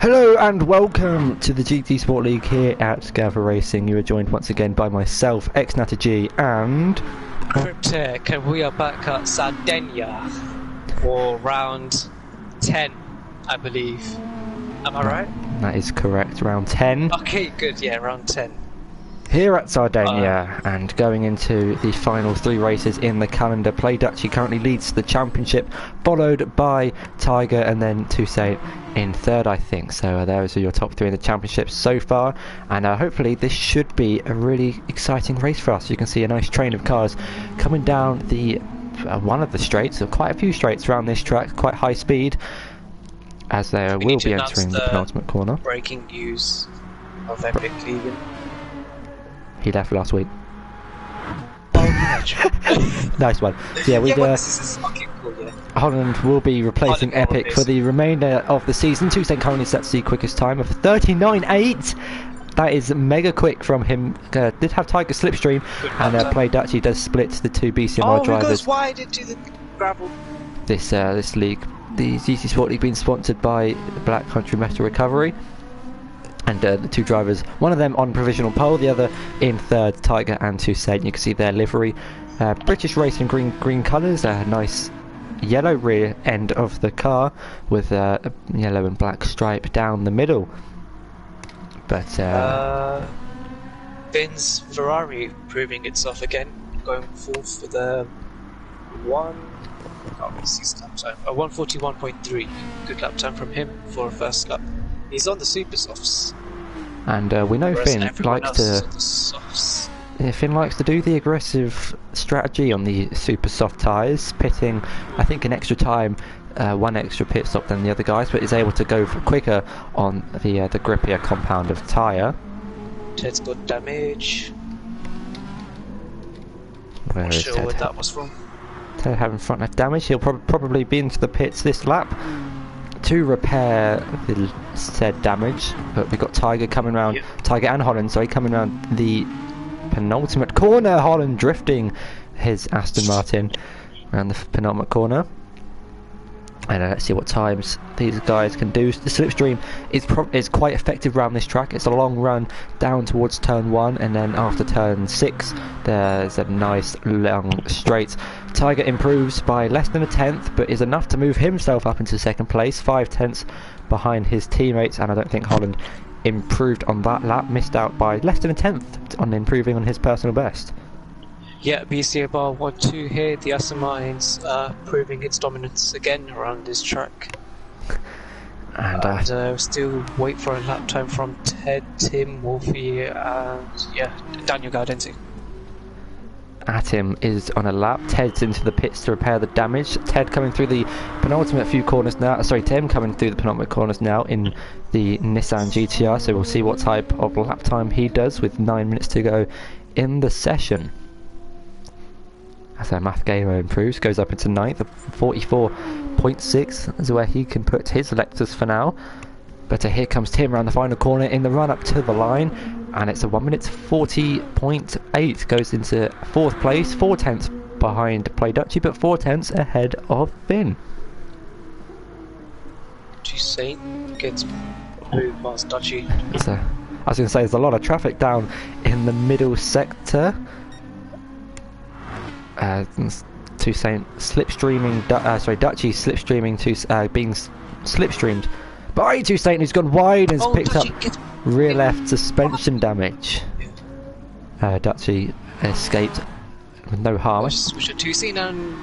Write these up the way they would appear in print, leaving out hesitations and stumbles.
Hello and welcome to the GT Sport League here at Gavra Racing. You are joined once again by myself, X-Natter-G, and Cryptech, and we are back at Sardegna for round 10, I believe. Am I right? That is correct, round 10. Okay, good, yeah, round 10. Here at Sardegna, and going into the final 3 races in the calendar. Play Dutchy currently leads the championship, followed by Tiger and then Toussaint in third, I think. So those are your top 3 in the championship so far, and hopefully this should be a really exciting race for us. You can see a nice train of cars coming down the one of the straights, or quite a few straights around this track, quite high speed, as they will be entering the penultimate corner. Breaking news of Epic leaving. He left last week. Nice one. So yeah, this is fucking cool, yeah. Holland will be replacing Epic for the remainder of the season. Toussaint currently sets the quickest time of 39.8. That is mega quick from him. Did have Tiger slipstream, and Play Dutchy does split the 2 BCMR drivers. He goes wide into the gravel. This league, the GT Sport League, being sponsored by Black Country Metal Recovery. And the 2 drivers, one of them on provisional pole, the other in third, Tiger and Toussaint. You can see their livery, British Racing green colours, a nice yellow rear end of the car with a yellow and black stripe down the middle. But Ben's Ferrari proving itself again, going fourth with a 141.3. Good lap time from him for a first lap. He's on the super softs. And we know Finn likes to do the aggressive strategy on the super soft tyres, pitting I think an extra time, 1 extra pit stop than the other guys, but is able to go quicker on the grippier compound of tyre. Ted's got damage. Where Not is sure Ted? what that was from. Ted having front left damage. He'll probably be into the pits this lap to repair the said damage, but we've got Tiger coming round, Tiger and Holland, sorry, coming round the penultimate corner. Holland drifting his Aston Martin around the penultimate corner. And let's see what times these guys can do. The slipstream is quite effective around this track. It's a long run down towards turn 1, and then after turn 6 there's a nice long straight. Tiger improves by less than a tenth, but is enough to move himself up into second place, 5 tenths behind his teammates, and I don't think Holland improved on that lap, missed out by less than a tenth on improving on his personal best. Yeah, BCMR 1-2 here. The Aston Martin's proving its dominance again around this track. And still wait for a lap time from Ted, Tim, Wolfie, and Daniel Gaudenti. Atim is on a lap. Ted's into the pits to repair the damage. Ted coming through the penultimate few corners now. Sorry, Tim coming through the penultimate corners now in the Nissan GTR. So we'll see what type of lap time he does with 9 minutes to go in the session. As our math gamer improves, goes up into 9th, 44.6 is where he can put his Lexus for now. But here comes Tim around the final corner in the run up to the line, and it's a 1 minute 40.8, goes into 4th place, 4 tenths behind Play Dutchy, but 4 tenths ahead of Finn. Toussaint gets moved past Dutchy. I was going to say, there's a lot of traffic down in the middle sector. Toussaint slipstreaming, Dutchy slipstreaming to being slipstreamed by Toussaint, who's gone wide and has picked up rear left suspension damage. Dutchy escaped with no harm. Which are Toussaint, and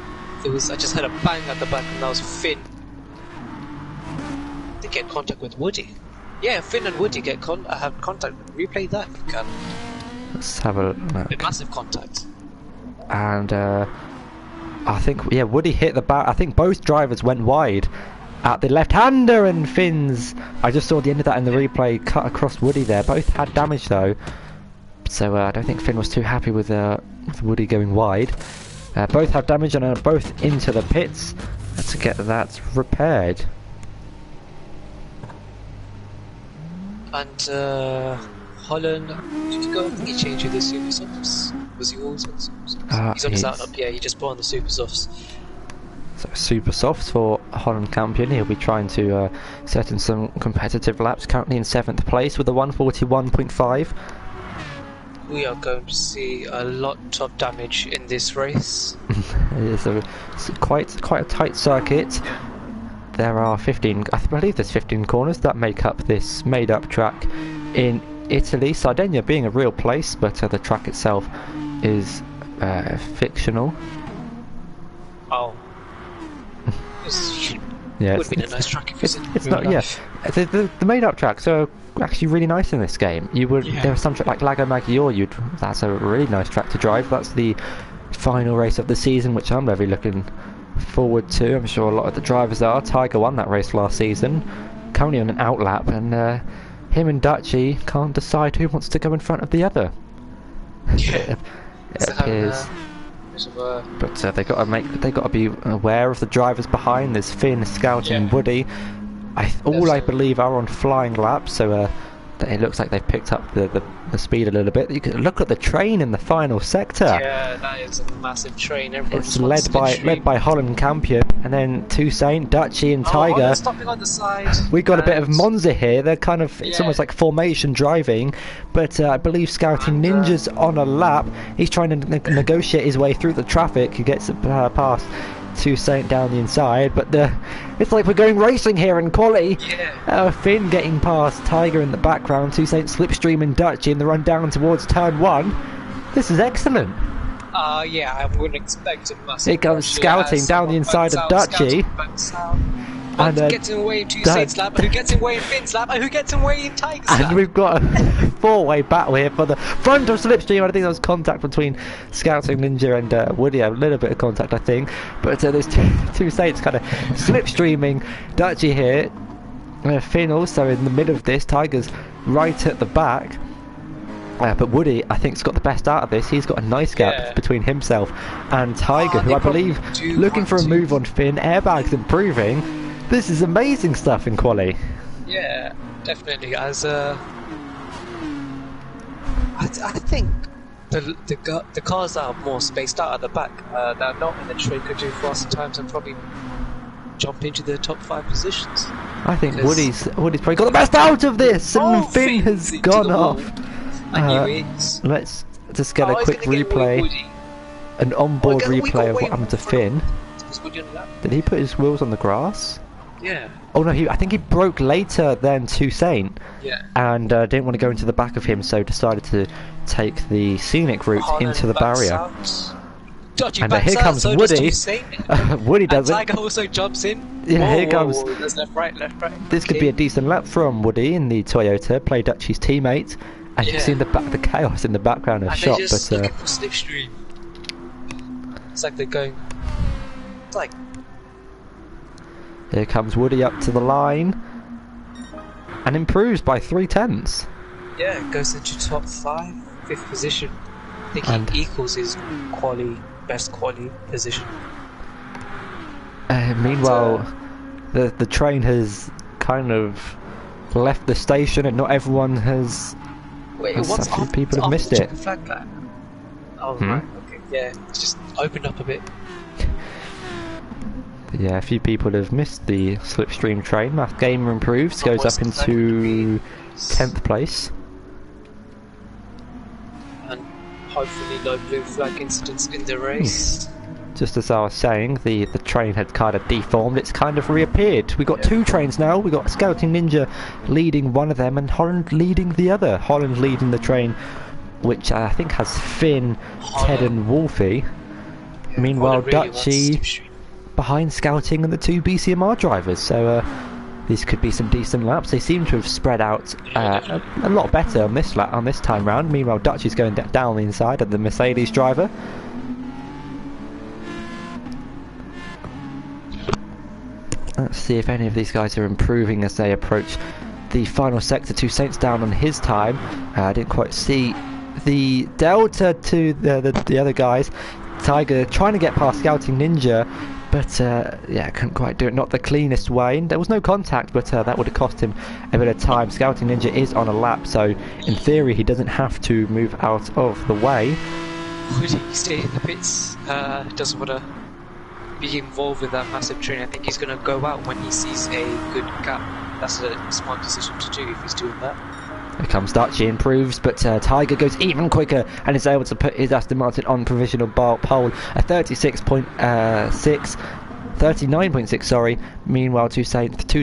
I just had a bang at the back, and that was Finn. They get contact with Woody. Yeah, Finn and Woody have contact. Replay that if you can. Let's have a look. Massive contact. And I think Woody hit the back. I think both drivers went wide at the left-hander, and Finn's, I just saw the end of that in the replay, cut across Woody there. Both had damage though, so I don't think Finn was too happy with Woody going wide. Both have damage and are both into the pits to get that repaired. And Holland, did you go? I think he changed with the super softs. Was he always on the super softs? He's on his outlook, yeah, he just put on the super softs. So super soft for Holland Campion. He'll be trying to set in some competitive laps. Currently in 7th place with a 141.5. We are going to see a lot of damage in this race. It's quite a tight circuit. There are 15, I believe there's 15 corners that make up this made-up track in Italy. Sardegna being a real place, but the track itself is fictional. Oh. Yeah, would have been a nice track if it's not. Yeah, the made-up tracks are actually really nice in this game. You would there are some track like Lago Maggiore. That's a really nice track to drive. That's the final race of the season, which I'm very looking forward to. I'm sure a lot of the drivers are. Tiger won that race last season, currently on an outlap, and him and Dutchy can't decide who wants to go in front of the other. Yeah. It appears. But they got to be aware of the drivers behind. There's Finn, Scout, and Woody. I believe are on flying laps, so it looks like they've picked up the speed a little bit. You can look at the train in the final sector. Yeah, that is a massive train. It's led by Holland Campion, and then Toussaint, Dutchy, and Tiger. Stopping on the side. We got a bit of Monza here. They're kind of it's almost like formation driving, but I believe Scouting Ninja's on a lap. He's trying to negotiate his way through the traffic. He gets past Toussaint down the inside, but it's like we're going racing here in quali. Finn getting past Tiger in the background, Toussaint slipstreaming Dutchy in the run down towards turn 1. This is excellent. Yeah, I wouldn't expect a massive. Here comes Scouting down the inside of Dutchy. And gets in way in Toussaint's lap, who gets in way in Finn's lap, and who gets in way in Tiger's lap. And we've got a four-way battle here for the front of slipstream. I think there was contact between Scouting Ninja and Woody, a little bit of contact I think, but there's Toussaint's kind of slipstreaming Dutchy here. Finn also in the middle of this, Tiger's right at the back. But Woody, I think, has got the best out of this. He's got a nice gap between himself and Tiger, who I believe looking for a move on Finn. Airbags improving. This is amazing stuff in quali. Yeah, definitely. As I think the cars that are more spaced out at the back, that are not in the train, could do faster times and probably jump into the top 5 positions. I think Woody's probably got the best out of this, and Finn has gone off. Let's just get a quick replay, an onboard replay of what happened to Finn. Did he put his wheels on the grass? Yeah. Oh no, I think he broke later than Toussaint. Yeah. And didn't want to go into the back of him, so decided to take the scenic route into the barrier. And here comes Woody. Woody does it. Tiger also jumps in. Yeah, here comes. There's left, right. This could be a decent lap from Woody in the Toyota. Play Dutchy's teammate. And you can see the chaos in the background of shot, but looking for slipstream. It's like they're going. It's like. Here comes Woody up to the line, and improves by 0.3. Yeah, goes into top 5, 5th position. I think he equals his best quali position. Meanwhile, the train has kind of left the station, and not everyone has. Wait, what's a few people have missed it. Oh, right, okay, yeah, it's just opened up a bit. Yeah, a few people have missed the slipstream train. Math Gamer improves, goes up into 10th place. And hopefully no blue flag incidents in the race. Just as I was saying, the train had kind of deformed, it's kind of reappeared. We've got 2 trains now. We've got Scouting Ninja leading one of them and Holland leading the other. Holland leading the train, which I think has Finn, Ted and Wolfie. Yeah, meanwhile, really Dutchy behind Scouting and the 2 BCMR drivers. So these could be some decent laps. They seem to have spread out a lot better on this time round. Meanwhile, Dutchy's going down the inside of the Mercedes driver. Let's see if any of these guys are improving as they approach the final sector. Toussaint's down on his time. I didn't quite see the delta to the other guys. Tiger trying to get past Scouting Ninja, but yeah, couldn't quite do it. Not the cleanest way. There was no contact, but that would have cost him a bit of time. Scouting Ninja is on a lap, so in theory he doesn't have to move out of the way. Would he stay in the pits? Doesn't want to be involved with that massive train. I think he's going to go out when he sees a good gap. That's a smart decision to do if he's doing that. Here comes Dutchy, improves, but Tiger goes even quicker and is able to put his Aston Martin on provisional pole, a 39.6, sorry. Meanwhile, 2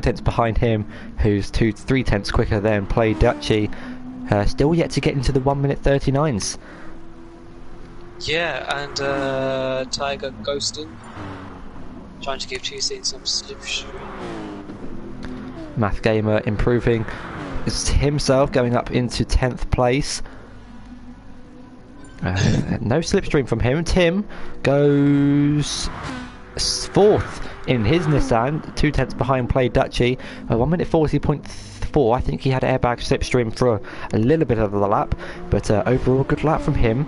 tenths behind him, who's 3 tenths quicker than Play Dutchy. Still yet to get into the 1 minute 39s. Yeah, and Tiger ghosting, trying to give Tuesday some slipstream. Math Gamer improving. It's himself going up into 10th place. No slipstream from him. Tim goes 4th in his Nissan, 2 tenths behind Play Dutchy. 1 minute 40.4. I think he had airbag slipstream for a little bit of the lap, but overall good lap from him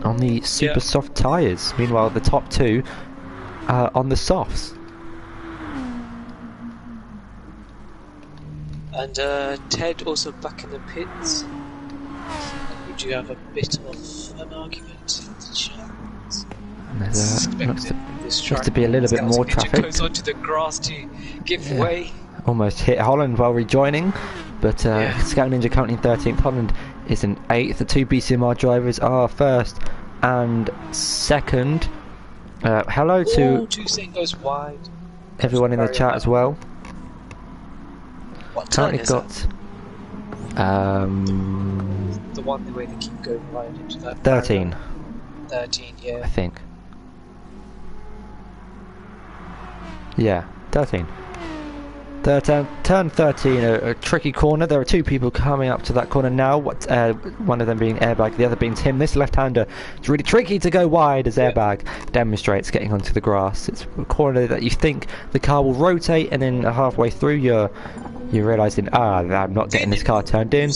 on the super soft tyres. Meanwhile, the top 2 on the softs. And Ted also back in the pits. Would you have a bit of an argument in the chat? Looks to be a little bit more traffic. Goes onto the grass to give way. Almost hit Holland while rejoining, but Scout Ninja currently in 13th. Holland is in 8th. The 2 BCMR drivers are 1st and 2nd. Hello to Toussaint goes wide. Everyone in the chat as well. What Currently turn is got the one where they keep going right into that 13. 13, yeah. I think. Yeah, 13. Turn 13, a tricky corner. There are 2 people coming up to that corner now. One of them being Airbag, the other being Tim. This left-hander is really tricky to go wide as Airbag demonstrates getting onto the grass. It's a corner that you think the car will rotate, and then halfway through you're realising, I'm not getting this car turned in.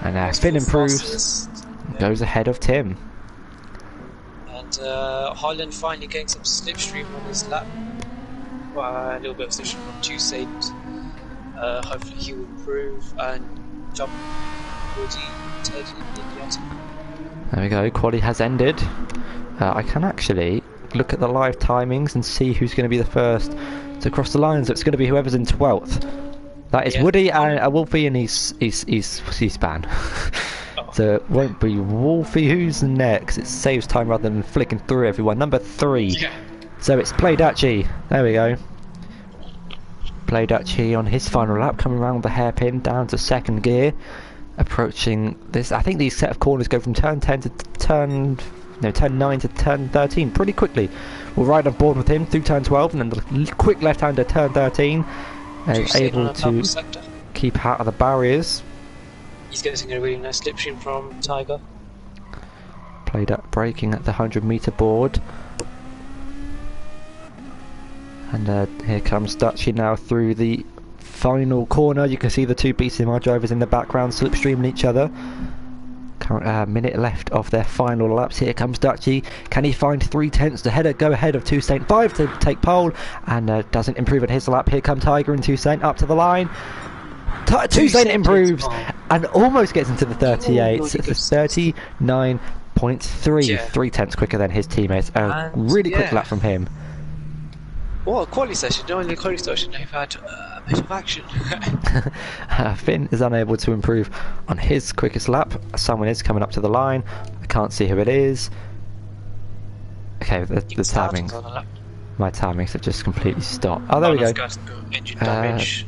And Finn improves, goes ahead of Tim. And Holland finally getting some slipstream on his lap. A little bit of slipstream from Toussaint. Hopefully he will improve and jump towards Ted in the end. There we go, quali has ended. I can actually look at the live timings and see who's going to be the first to cross the line. So it's going to be whoever's in 12th. That is Woody and Wolfie and he's C-SPAN. So it won't be Wolfie who's next. It saves time rather than flicking through everyone. Number 3. Yeah. So it's Play Dutchy. There we go. Play Dutchy on his final lap, coming around the hairpin down to 2nd gear. Approaching this, I think these set of corners go from turn 10 to turn 9 to turn 13 pretty quickly. We'll ride on board with him through turn 12 and then the quick left-hander turn 13. Able to keep out of the barriers. He's getting a really nice slipstream from Tiger. Played up braking at the 100-meter board. And here comes Dutchy now through the final corner. You can see the 2 BCMR drivers in the background slipstreaming each other. Current minute left of their final laps. Here comes Dutchy. Can he find 3 tenths to go ahead of Toussaint? 5 to take pole, and doesn't improve at his lap. Here come Tiger and Toussaint up to the line. Toussaint improves and almost gets into the 38s. It's a 39.3, 3 tenths quicker than his teammates. A really quick lap from him. Well, quality session, the only quality session they've had a bit of action. Finn is unable to improve on his quickest lap. Someone is coming up to the line. I can't see who it is. Okay, the timings. My timings have just completely stopped. Oh, there we go.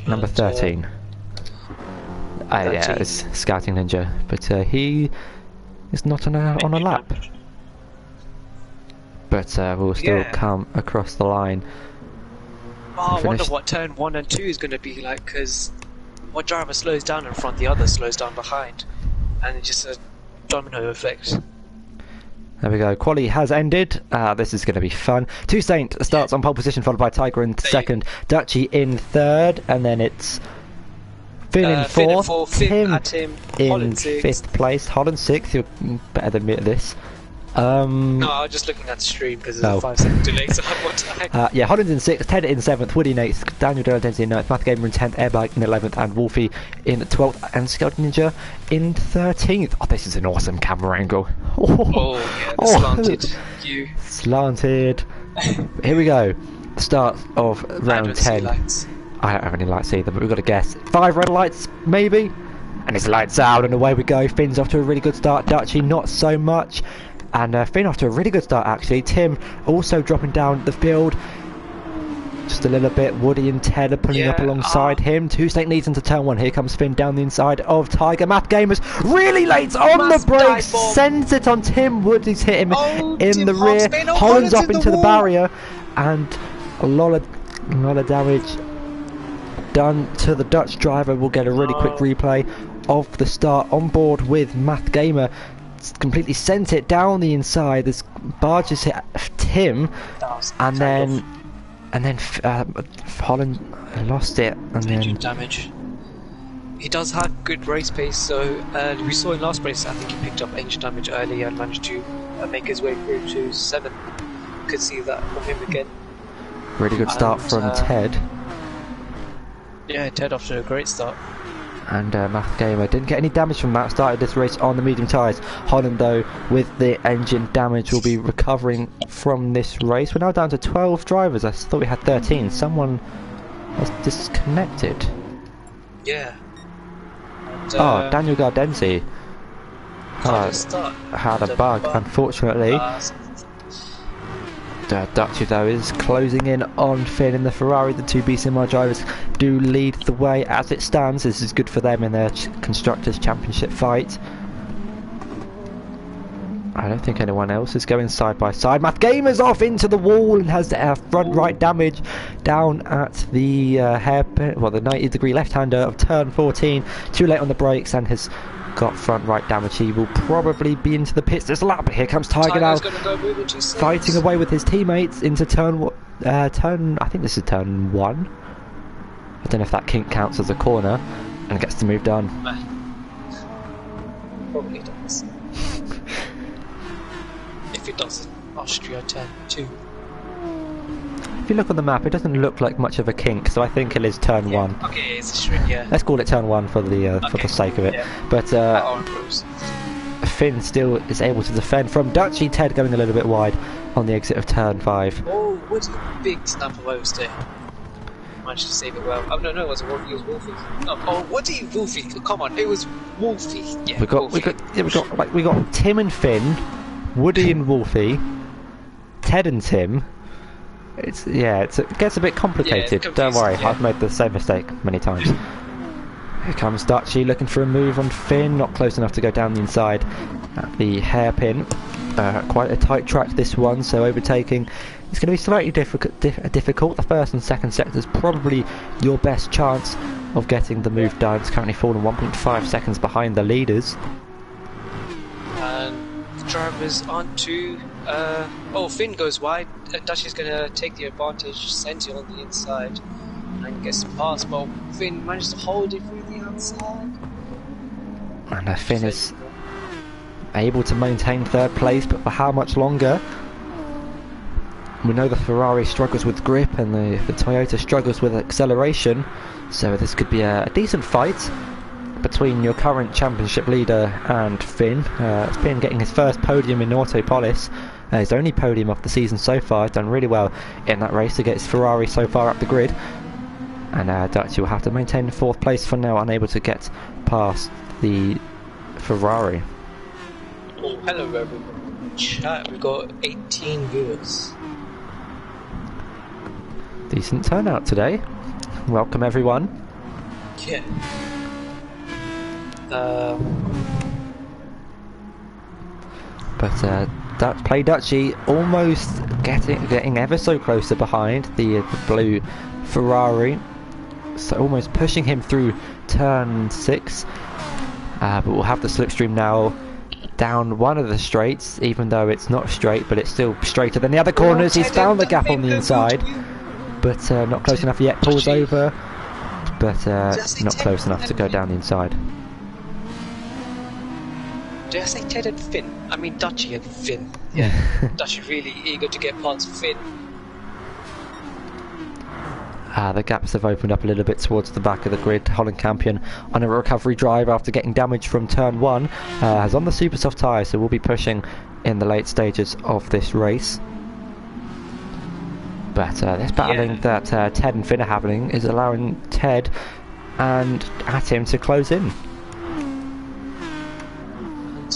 Number 13. Yeah, it's Scouting Ninja, but he is not on a lap. But we'll still come across the line. Oh, I wonder what turn 1 and 2 is going to be like, because one driver slows down in front, the other slows down behind, and it's just a domino effect. There we go. Quali has ended. This is going to be fun. Toussaint starts on pole position, followed by Tiger in 2nd, Dutchy in 3rd, and then it's Finn in 4th, Tim in 5th place, Holland 6th. You're better than me at this. No, I was just looking at the stream because there's a 5-second delay, so I had more time. Yeah, Holland's in 6th, Ted in 7th, Woody in 8th, Daniel Deladenzi in 9th, Math Gamer in 10th, Airbag in 11th, and Wolfie in 12th, and Scout Ninja in 13th. Oh, this is an awesome camera angle. Oh, yeah, the slanted view. Slanted. Here we go. Start of round 10. Lights. I don't have any lights either, but we've got to guess. 5 red lights, maybe? And his lights out, and away we go. Finn's off to a really good start. Dutchy, not so much. And Finn off to a really good start, actually. Tim also dropping down the field. Just a little bit. Woody and Ted are pulling up alongside him. 2 Snake leads into turn 1. Here comes Finn down the inside of Tiger. Math Gamers really late on the brakes. Sends it on Tim. Woody's hit him in the rear. Holland's off into the barrier. And a lot of damage done to the Dutch driver. We'll get a really quick replay of the start on board with Math Gamer. Completely sent it down the inside. This barge has hit Tim, and then Holland lost it, and then damage. He does have good race pace, so we saw in last race. I think he picked up engine damage early and managed to make his way through to 7. Could see that from him again. Really good start from Ted. Yeah, Ted off to a great start. And Math Gamer didn't get any damage from that. Started this race on the medium tyres. Holland, though, with the engine damage, will be recovering from this race. We're now down to 12 drivers. I thought we had 13. Someone has disconnected. Yeah. And, oh, Daniel Gardenzi had a bug, unfortunately. Dutchy, though, is closing in on Finn in the Ferrari. The 2 BCMR drivers do lead the way as it stands. This is good for them in their Constructors' Championship fight. I don't think anyone else is going side by side. Math Gamer's off into the wall and has front right damage down at the hairpin, well, the 90-degree left-hander of turn 14. Too late on the brakes and has got front right damage. He will probably be into the pits this lap. Here comes Tiger now, fighting away with his teammates into turn. I think this is turn 1. I don't know if that kink counts as a corner, and gets the move done. Probably does. If it doesn't, Austria turn 2. If you look on the map, it doesn't look like much of a kink, so I think it is turn 1. Okay, it's a string, yeah. Let's call it turn 1 for the sake of it. Yeah. But Finn still is able to defend from Dutchy. Ted going a little bit wide on the exit of turn 5. Oh, what a big snap away was there. Managed to save it well. Oh no, it wasn't Wolfie, it was Wolfie. Oh, what are you, Wolfie? Come on, it was Wolfie. Yeah, we got Tim and Finn, Woody and Wolfie, Ted and Tim. It gets a bit complicated. Don't worry, I've made the same mistake many times. Here comes Dutchy looking for a move on Finn, not close enough to go down the inside at the hairpin. Quite a tight track this one, so overtaking is going to be slightly difficult. The first and second sectors probably your best chance of getting the move done. It's currently fallen 1.5 seconds behind the leaders. And the drivers aren't too... Finn goes wide. Dutchy's going to take the advantage, sends it on the inside and gets past, but Finn managed to hold it through the outside. And Finn is able to maintain third place, but for how much longer? We know the Ferrari struggles with grip and the Toyota struggles with acceleration, so this could be a decent fight between your current championship leader and Finn. Finn getting his first podium in Autopolis, his only podium of the season so far. Done really well in that race to get his Ferrari so far up the grid. And Dutchy will have to maintain the fourth place for now, unable to get past the Ferrari. Oh, hello everyone. Chat, we've got 18 viewers. Decent turnout today. Welcome everyone. Yeah. But Dutchy almost getting ever so closer behind the blue Ferrari, so almost pushing him through turn 6. But we'll have the slipstream now down one of the straights, even though it's not straight, but it's still straighter than the other corners. He's found the gap on the inside, but not close enough yet. Pulls over, but not close enough to go down the inside. Did I say Ted and Finn? I mean Dutchy and Finn. Yeah, Dutchy really eager to get past Finn. The gaps have opened up a little bit towards the back of the grid. Holland Campion on a recovery drive after getting damage from turn 1 has on the super soft tyre, so we'll be pushing in the late stages of this race. But this battling that Ted and Finn are having is allowing Ted and Atim to close in. And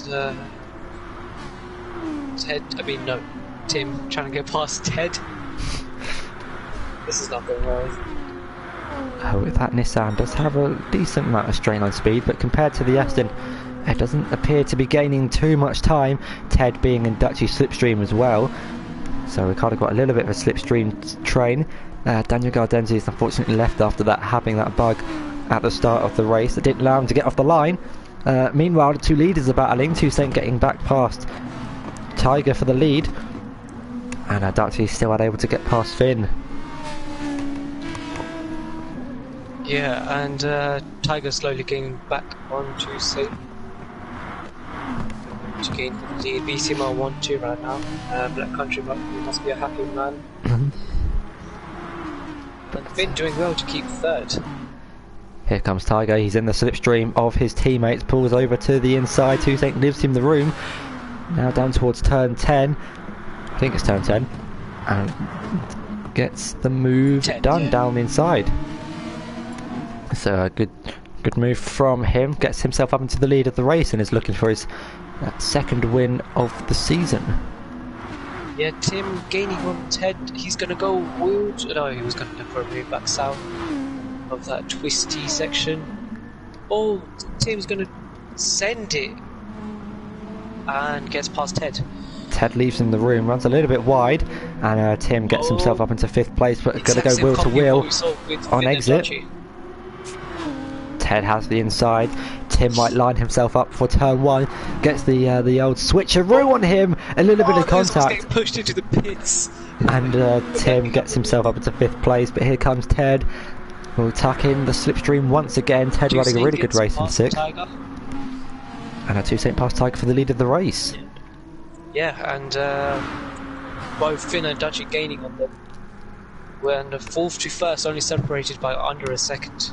Tim trying to get past Ted. This is not going well. That Nissan does have a decent amount of strain on speed, but compared to the Aston, it doesn't appear to be gaining too much time. Ted being in Dutchy's slipstream as well, so we kind of got a little bit of a slipstream train. Daniel Gardenzi is unfortunately left after that, having that bug at the start of the race that didn't allow him to get off the line. Meanwhile, the two leaders are battling. Toussaint getting back past Tiger for the lead, and Dutchy still unable to get past Finn. Yeah, and Tiger slowly gaining back on Toussaint. To gain the lead. BCMR 1-2 right now. Black Country must be a happy man. But Finn doing well to keep third. Here comes Tiger, he's in the slipstream of his teammates, pulls over to the inside, Toussaint gives him the room. Now down towards turn 10, I think it's turn 10, and gets the move 10, done yeah. down inside. So a good move from him, gets himself up into the lead of the race and is looking for his second win of the season. Yeah, Tim gaining on Ted, he's going to go wild. No, he was going to look for a move back south of that twisty section. Oh, Tim's going to send it and gets past Ted. Ted leaves in the room, runs a little bit wide, and Tim gets himself up into 5th place, but going to go wheel to wheel on exit. Ted has the inside. Tim might line himself up for turn 1. Gets the old switcheroo on him. A little bit of contact. Getting pushed into the pits. And Tim gets himself up into 5th place. But here comes Ted. We'll tuck in the slipstream once again. Ted running a really good race in 6th. And Toussaint past Tiger for the lead of the race. Yeah, and both Finn and Dutchy gaining on them. When the 4th to 1st only separated by under a second.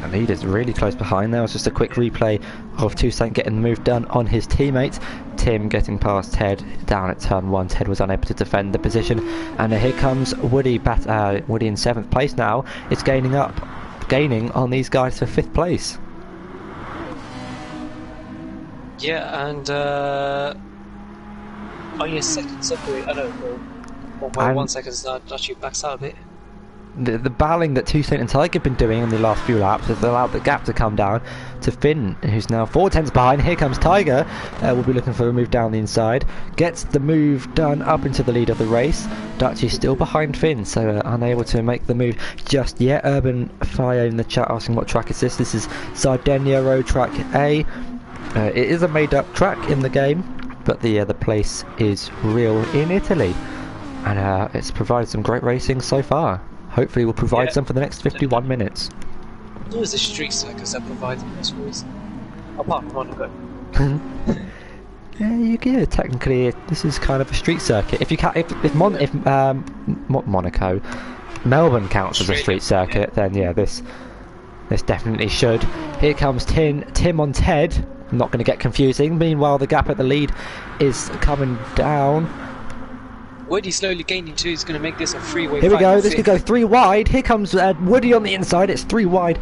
The lead is really close behind. There was just a quick replay of Toussaint getting the move done on his teammate. Tim getting past Ted down at turn 1. Ted was unable to defend the position, and here comes Woody. Woody in 7th place now. It's gaining on these guys for 5th place. Yeah, and only a second separate. I don't know. 1 second now. Dutchy backs out a bit. The battling that Toussaint and Tiger have been doing in the last few laps has allowed the gap to come down to Finn, who's now 4 tenths behind. Here comes Tiger, will be looking for a move down the inside, gets the move done up into the lead of the race. Dutchy's still behind Finn, so unable to make the move just yet. Urban Fire in the chat asking what track is this. This is Sardegna Road Track A. It is a made up track in the game, but the place is real in Italy, and it's provided some great racing so far. Hopefully we'll provide some for the next 51 minutes. It was the street circus that provided this race. Apart from Monaco. Yeah, technically this is kind of a street circuit. If Monaco, Melbourne counts as a street circuit, then yeah, this definitely should. Here comes Tim on Ted. Not going to get confusing. Meanwhile, the gap at the lead is coming down. Woody slowly gaining 2 is going to make this a three-way fight. Here we go, this could go 3 wide. Here comes Woody on the inside, it's 3 wide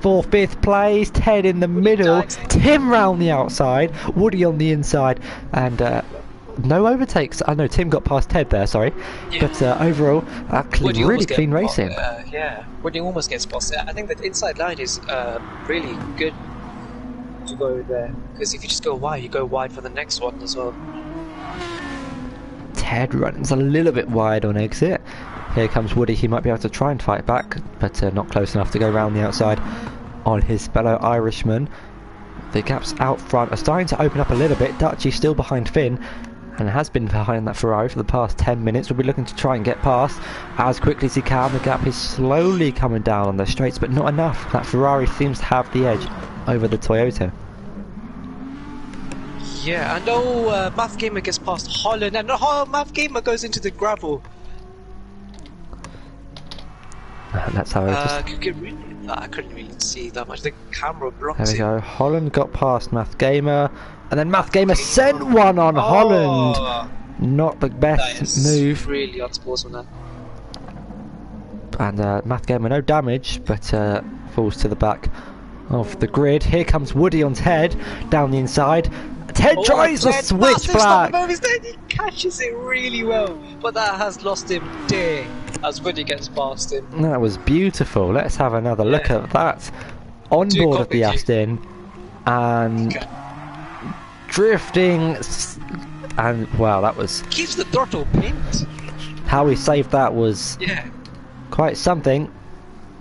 for 5th place. Ted in the middle, Tim round the outside, Woody on the inside, and no overtakes. I know Tim got past Ted there, sorry. Yeah. But overall, really clean racing. Yeah, Woody almost gets past it. I think that inside line is really good to go there, because if you just go wide, you go wide for the next one as well. Ted runs a little bit wide on exit. Here comes Woody, he might be able to try and fight back, but not close enough to go round the outside on his fellow Irishman. The gaps out front are starting to open up a little bit. Dutchy still behind Finn, and has been behind that Ferrari for the past 10 minutes. We'll be looking to try and get past as quickly as he can. The gap is slowly coming down on the straights, but not enough. That Ferrari seems to have the edge over the Toyota. Yeah, and Math Gamer gets past Holland, and Math Gamer goes into the gravel. That's how I couldn't really see that much. The camera blocks it. There we go. Holland got past Math Gamer, and then Math Gamer sent one on Holland. Not the best move. Really unsportsmanlike. And Math Gamer, no damage, but falls to the back of the grid. Here comes Woody on Ted, down the inside. Ted tries the switchback! He catches it really well, but that has lost him dead as Woody gets past him. That was beautiful. Let's have another look at that. On board of the Aston, and drifting, and wow, that was... Keeps the throttle pinned. How he saved that was quite something.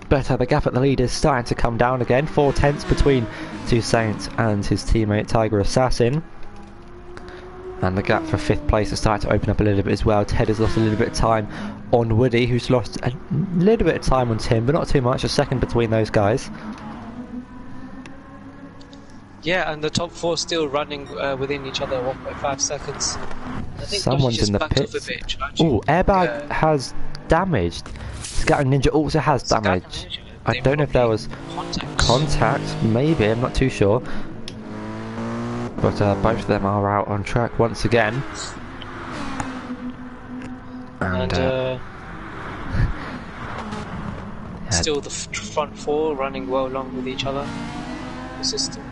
But the gap at the lead is starting to come down again. 4/10 between Toussaint and his teammate Tiger Assassin. And the gap for 5th place is starting to open up a little bit as well. Ted has lost a little bit of time on Woody, who's lost a little bit of time on Tim, but not too much. A second between those guys. Yeah, and the top 4 still running within each other, 1.5 seconds. I think someone's in the pits. Oh, airbag has damaged. Scattering Ninja also has damage. I don't know if there was contact, maybe, I'm not too sure. But both of them are out on track once again. And still the front 4 running well along with each other. Consistent.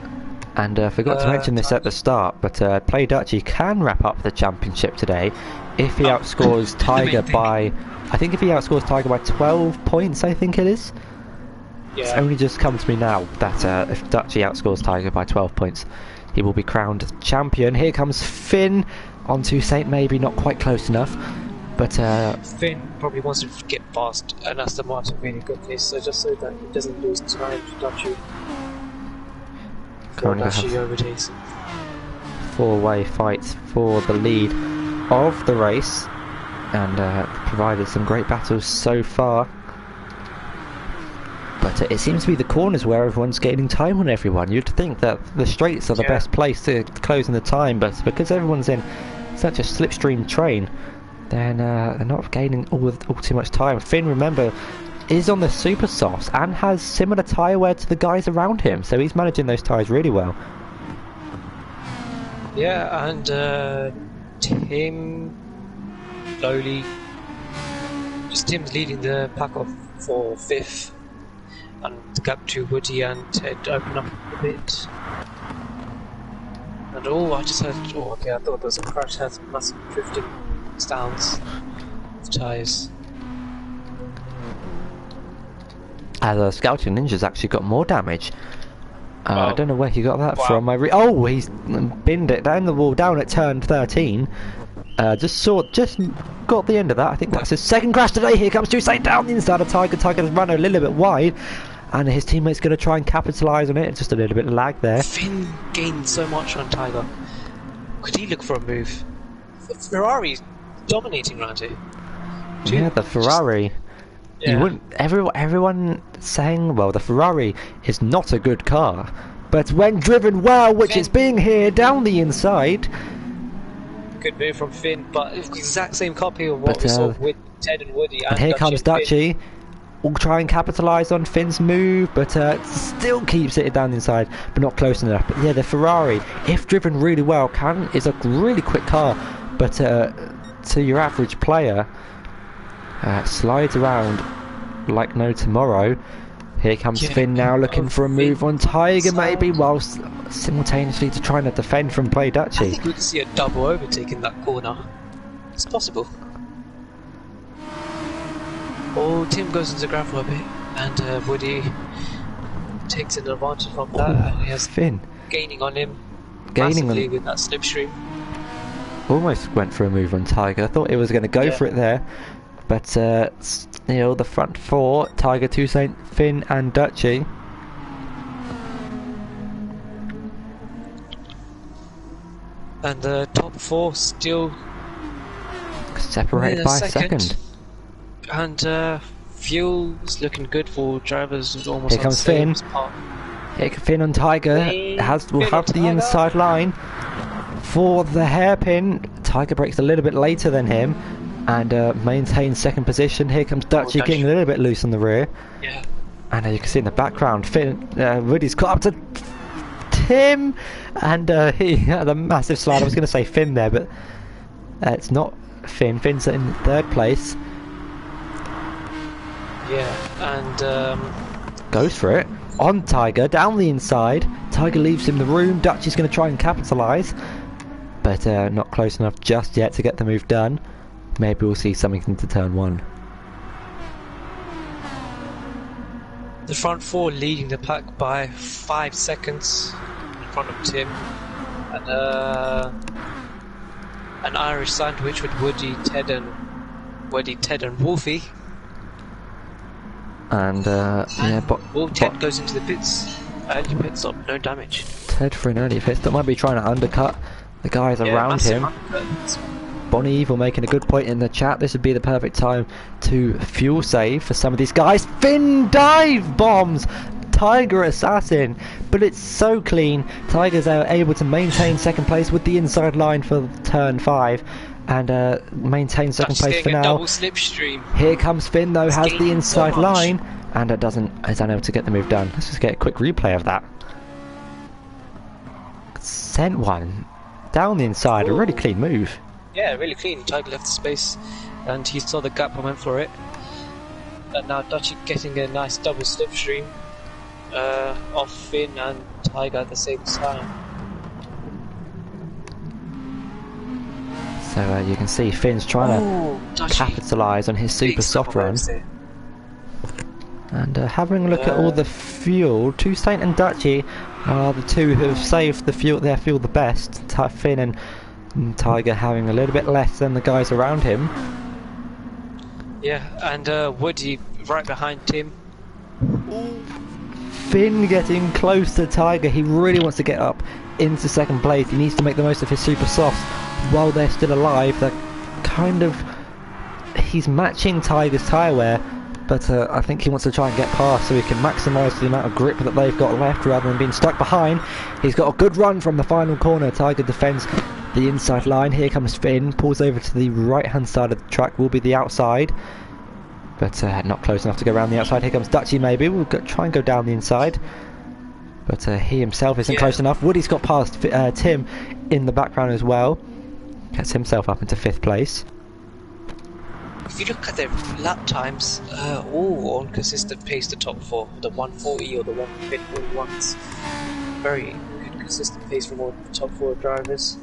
And forgot to mention this at the start, but Play Dutchy can wrap up the championship today if he outscores Tiger by... I think if he outscores Tiger by 12 points, I think it is. Yeah. It's only just come to me now that if Dutchy outscores Tiger by 12 points, he will be crowned champion. Here comes Finn on Toussaint, maybe not quite close enough, but Finn probably wants to get past and Aston Martin really quickly, so just so that he doesn't lose time to Dutchy. Dutchy overtakes him. 4-way fight for the lead of the race. And provided some great battles so far, but it seems to be the corners where everyone's gaining time on everyone. You'd think that the straights are the best place to close in the time, but because everyone's in such a slipstream train, then they're not gaining all too much time. Finn, remember, is on the super softs and has similar tyre wear to the guys around him, so he's managing those tyres really well. Yeah, and Tim slowly, just Tim's leading the pack off for 5th, and the gap to Woody and Ted open up a bit. And I just heard, I thought there was a crash, had some massive drifting stance of tyres. As Scouting Ninja's actually got more damage. I don't know where he got that from. He's binned it down the wall, down at turn 13. Just got the end of that. I think that's his second crash today. Here comes Toussaint down the inside of Tiger. Tiger's run a little bit wide, and his teammate's going to try and capitalise on it. Just a little bit of lag there. Finn gained so much on Tiger. Could he look for a move? Ferrari's dominating around here. Yeah, the Ferrari. You wouldn't. Everyone saying, well, the Ferrari is not a good car, but when driven well, which it's being here down the inside. Good move from Finn, but it's the exact same copy of what we saw with Ted and Woody. And here comes Dutchy. Will try and capitalise on Finn's move, but still keeps it down the inside, but not close enough. But yeah, the Ferrari, if driven really well, is a really quick car, but to your average player, slides around like no tomorrow. Here comes Finn now, looking for a move on Tiger, maybe, whilst simultaneously to trying to defend from Play Dutchy. I think we could see a double overtake in that corner. It's possible. Tim goes into Gavra a bit, and Woody takes an advantage from that, and he has Finn gaining on him massively with that slipstream. Almost went for a move on Tiger. I thought it was going to go for it there, but the front 4, Tiger, Toussaint, Finn and Dutchy. And the top 4 still separated by a second. And fuel is looking good for drivers who's almost. Here comes Finn. Here comes Finn on Tiger. Will have the inside line for the hairpin. Tiger brakes a little bit later than him and maintains second position. Here comes Dutchy getting a little bit loose on the rear. Yeah. And you can see in the background, Woody's caught up to Tim, and he had a massive slide. I was going to say Finn there, but It's not Finn. Finn's in third place. Yeah, and goes for it on Tiger down the inside. Tiger leaves him the room. Dutch is going to try and capitalise, but not close enough just yet to get the move done. Maybe we'll see something into turn 1. the front four leading the pack by 5 seconds in front of Tim, and an Irish sandwich with Woody, Ted, and Wolfie. And yeah, Ted goes into the pits. Early pit stop, no damage. Ted for an early pit stop might be trying to undercut the guys around him. Bonnie Evil making a good point in the chat. This would be the perfect time to fuel save for some of these guys. Finn dive bombs Tiger Assassin, but it's so clean. Tigers are able to maintain second place with the inside line for turn 5. And maintain second place for now. Double slipstream. Here comes Finn though, has the inside line, and is unable to get the move done. Let's just get a quick replay of that. Sent one down the inside, a really clean move. Yeah, really clean. Tiger left the space, and he saw the gap and went for it. And now Dutchy getting a nice double slipstream off Finn and Tiger at the same time. So you can see Finn's trying to capitalise on his super soft run. And having a look at all the fuel, Two Saint and Dutchy are the two who have saved their fuel the best. Finn and Tiger having a little bit less than the guys around him. Yeah, and Woody right behind Tim. Finn getting close to Tiger. He really wants to get up into second place. He needs to make the most of his super softs while they're still alive. He's matching Tiger's tyre wear, but I think he wants to try and get past so he can maximise the amount of grip that they've got left rather than being stuck behind. He's got a good run from the final corner. Tiger defends the inside line. Here comes Finn, pulls over to the right hand side of the track, will be the outside, but not close enough to go around the outside. Here comes Dutchy, maybe we'll try and go down the inside, but he himself isn't close enough. Woody's got past Tim in the background as well, gets himself up into 5th place. If you look at their lap times, all on consistent pace, the top 4, the 140 or the 151s. Very good consistent pace from all the top 4 drivers.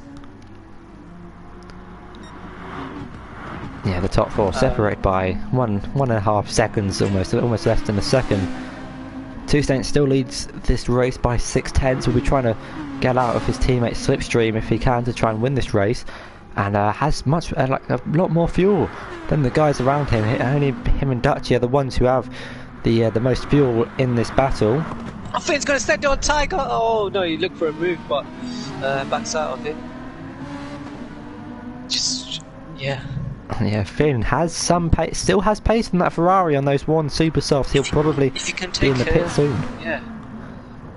Yeah, the top 4 separate by 1.5 seconds, almost less than a second. Two Saint still leads this race by 6/10. Will be trying to get out of his teammate's slipstream if he can to try and win this race, and has a lot more fuel than the guys around him. Only him and Dutchy are the ones who have the most fuel in this battle. I think it's going to stand on Tiger. Oh no, he looked for a move, but backs out of it. Yeah, Finn has some pace, still has pace in that Ferrari on those one super softs. He'll probably be in the pit soon. Yeah.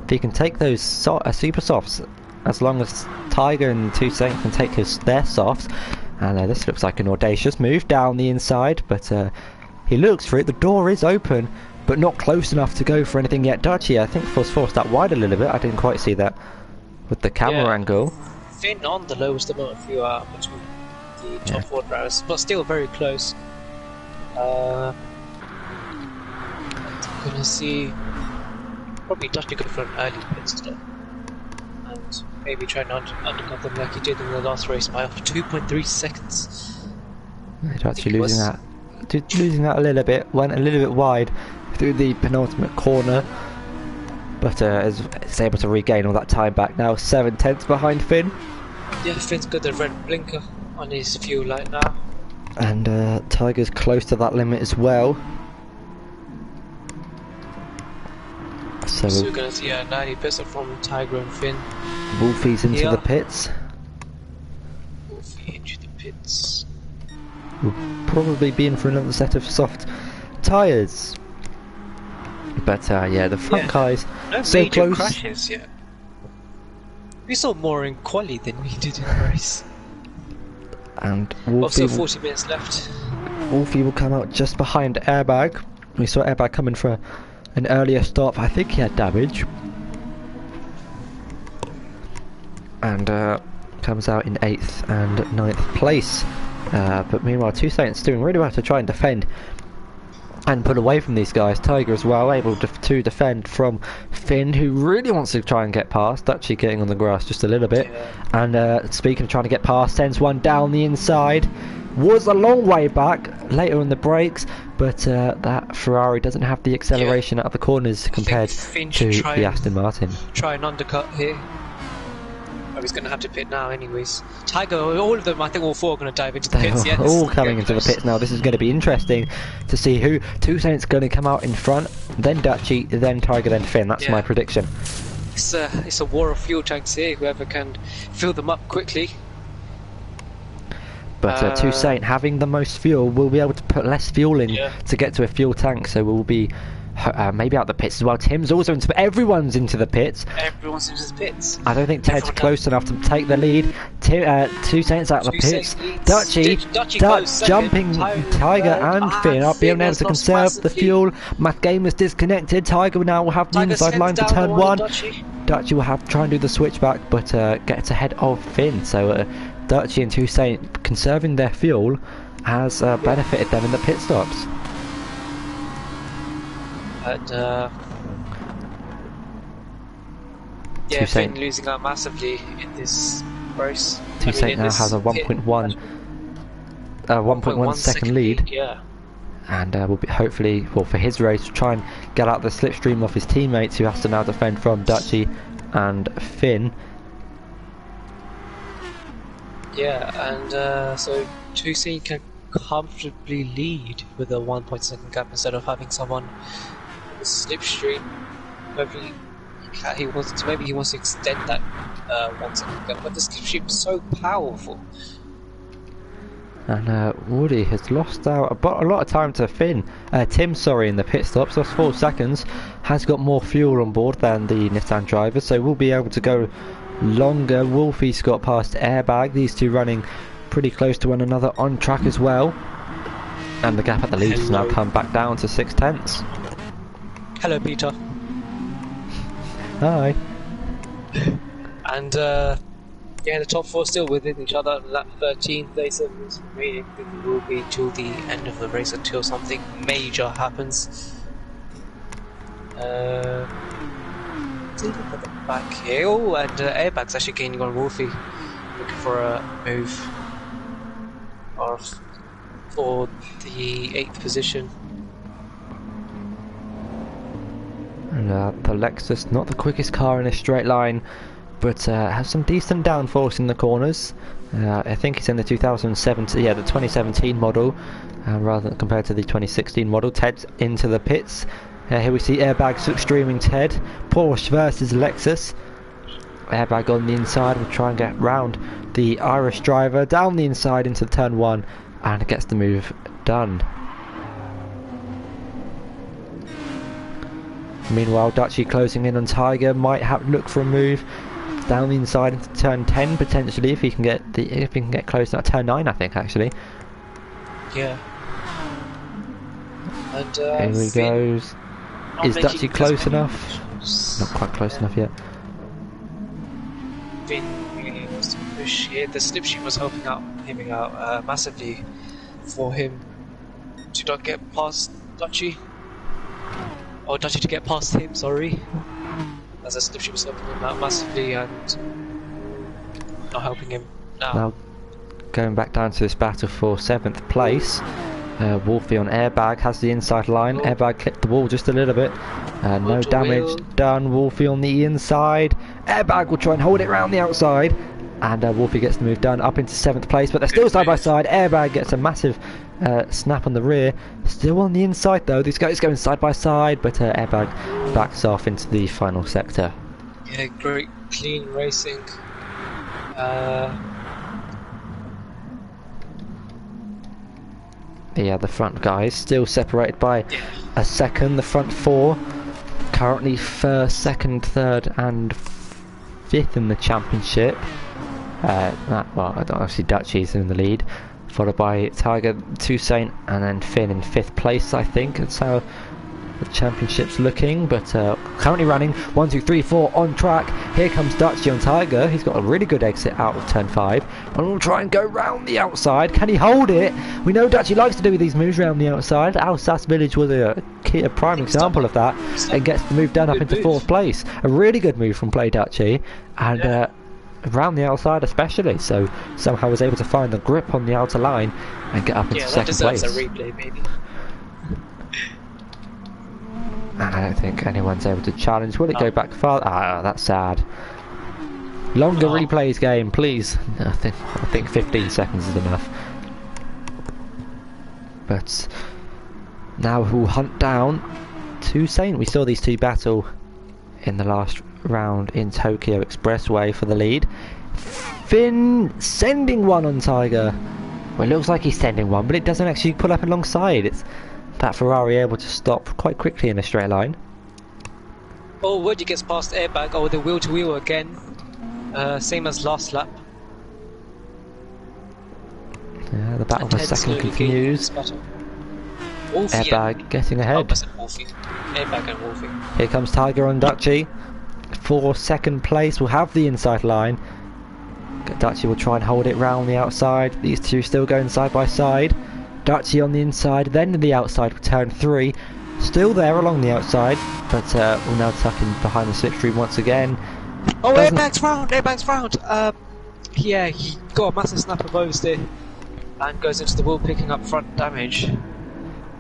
If he can take those super softs, as long as Tiger and Two Saint can take their softs. And this looks like an audacious move down the inside, but he looks for it. The door is open, but not close enough to go for anything yet. Dutchy, I think, was forced that wide a little bit. I didn't quite see that with the camera angle. Finn on the lowest amount of fuel between the top 4 drivers, but still very close. I'm gonna see probably Dutchy go for an early pit stop and maybe try and undercut them like he did in the last race by 2.3 seconds. Dutchy losing that a little bit, went a little bit wide through the penultimate corner, but is able to regain all that time back now. 7/10 behind Finn. Yeah, Finn's got the red blinker on his fuel light now. And Tiger's close to that limit as well. So we're going to see a 90 pit stop from Tiger and Finn. Wolfie's into the pits. Wolfie into the pits. We'll probably be in for another set of soft tyres. But yeah, the front guys no so major close. Crashes yet. We saw more in quali than we did in the race. And also 40 minutes left. Wolfie will come out just behind Airbag. We saw Airbag coming for an earlier stop. I think he had damage. And comes out in 8th and 9th place. But meanwhile, Two Saints doing really well to try and defend and pull away from these guys. Tiger as well, able to defend from Finn, who really wants to try and get past. Dutchy getting on the grass just a little bit. And speaking of trying to get past, sends one down the inside. Was a long way back later in the brakes, but that Ferrari doesn't have the acceleration out of the corners compared to the Aston Martin. Try an undercut here. Oh, he's going to have to pit now anyways. Tiger, all of them, I think all four are going to dive into the pits. They're all coming into the pits now. This is going to be interesting to see who Two Saints going to come out in front, then Dutchy, then Tiger, then Finn. That's my prediction. It's a war of fuel tanks here. Whoever can fill them up quickly. But Two Saint having the most fuel will be able to put less fuel in to get to a fuel tank, so we'll be maybe out the pits as well. Tim's also into, everyone's into the pits. Everyone's into the pits. I don't think Ted's close enough to take the lead. Two Saints out of the pits. Dutchy jumping Tiger and Finn up, being able to conserve the fuel. Matt Game was disconnected. Tiger now will have the inside line to turn 1. Dutchy will have to try and do the switchback, but gets ahead of Finn. So Dutchy and Two Saint conserving their fuel has benefited them in the pit stops. But yeah, Finn losing out massively in this race. Two Saint now has a 1.1 second lead. Yeah. And will be hopefully, well, for his race, try and get out the slipstream of his teammates, who has to now defend from Dutchy and Finn. Yeah, and so Two Saint can comfortably lead with a 1.2 gap instead of having someone with a slipstream. Hopefully he wants to, maybe he wants to extend that 1 second gap, but the slipstream is so powerful. And Woody has lost out a lot of time to Tim, in the pit stops. Lost 4 seconds. Has got more fuel on board than the Nissan driver, so we'll be able to go longer. Wolfie's got past Airbag. These two running pretty close to one another on track as well. And the gap at the lead has now come back down to 6/10. Hello, Peter. Hi. And yeah, the top 4 still within each other. Lap 13, 37 is remaining. I think it will be till the end of the race until something major happens. Look at the back here. Oh, and Airbag's actually gaining on Wolfie, looking for a move for the 8th position. And the Lexus, not the quickest car in a straight line, but has some decent downforce in the corners. I think it's in the 2017, the 2017 model, rather than compared to the 2016 model. Ted's into the pits. Here we see Airbag streaming Ted. Porsche versus Lexus. Airbag on the inside will try and get round the Irish driver down the inside into turn 1 and gets the move done. Meanwhile, Dutchy closing in on Tiger, might look for a move down the inside into turn 10 potentially if he can get close to turn 9, I think actually. Yeah. And here he goes. Is Dutchy close enough? Not quite close enough yet. Finn really wants to push here. The slipstream was helping out massively for him to not get past Dutchy. Or Dutchy to get past him, sorry. As the slipstream was helping him out massively and not helping him now. Now going back down to this battle for 7th place. Wolfie on Airbag has the inside line. Airbag clipped the wall just a little bit. No damage done. Wolfie on the inside. Airbag will try and hold it round the outside. And Wolfie gets the move done up into 7th place. But they're still side by side. Airbag gets a massive snap on the rear. Still on the inside though. These guys going side by side. But Airbag backs off into the final sector. Yeah, great clean racing. Yeah, the front guys still separated by a second. The front 4 currently 1st, 2nd, 3rd and 5th in the championship. Obviously Dutchy's in the lead, followed by Tiger, Two Saint and then Finn in 5th place, I think. That's how the championship's looking, but currently running 1, 2, 3, 4 on track. Here comes Dutchy on Tiger. He's got a really good exit out of turn 5, and we'll try and go round the outside. Can he hold it? We know Dutchy likes to do these moves round the outside. Alsace Village was a prime example of that, and gets the move done up into 4th place. A really good move from Play Dutchy, and around the outside especially, so somehow was able to find the grip on the outer line and get up into 2nd place. A replay, maybe. And I don't think anyone's able to challenge. Will it go back far? Ah, that's sad. Longer replays, game, please. I think 15 seconds is enough. But now we'll hunt down to Saint. We saw these two battle in the last round in Tokyo Expressway for the lead. Finn sending one on Tiger. Well, it looks like he's sending one, but it doesn't actually pull up alongside. It's that Ferrari able to stop quite quickly in a straight line. Oh, Woody gets past airbag. Oh, the wheel to wheel again. Same as last lap. Yeah, the battle for second continues. Airbag getting ahead. Airbag and Wolfie. Here comes Tiger on Dutchy for 2nd place. We'll have the inside line. Dutchy will try and hold it round the outside. These two still going side by side. Dutchy on the inside, then the outside for turn 3. Still there along the outside, but we'll now tuck in behind the slipstream once again. Oh, airbag's round! Airbag's round! Yeah, he got a massive snap of overs there. And goes into the wheel, picking up front damage.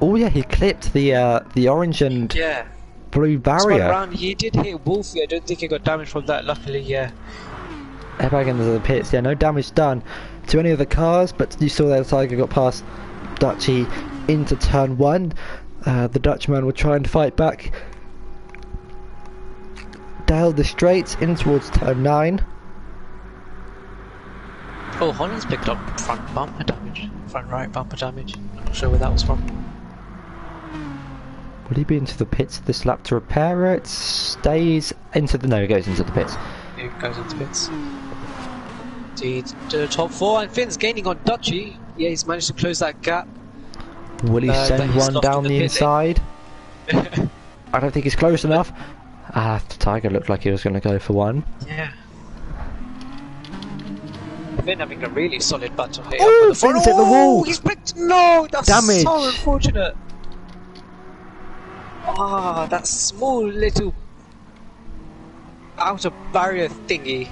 Oh yeah, he clipped the orange and blue barrier. Round, he did hit Wolfie. I don't think he got damage from that, luckily, yeah. Airbag into the pits, yeah, no damage done to any of the cars, but you saw that Tiger got past Dutchy into turn 1. The Dutchman will try and fight back down the straights in towards turn 9. Oh, Holland's picked up front bumper damage. Front right bumper damage. I'm not sure where that was from. Will he be into the pits this lap to repair it? Stays into the... No, he goes into the pits. He goes into the pits. The top 4, and Finn's gaining on Dutchy. Yeah, he's managed to close that gap. Will he send one down the inside? I don't think he's close enough. Tiger looked like he was going to go for one. Yeah. Finn having a really solid battle here. Oh, Finn's hit the wall! He's picked... No! That's damage. So unfortunate. Ah, that small little outer barrier thingy.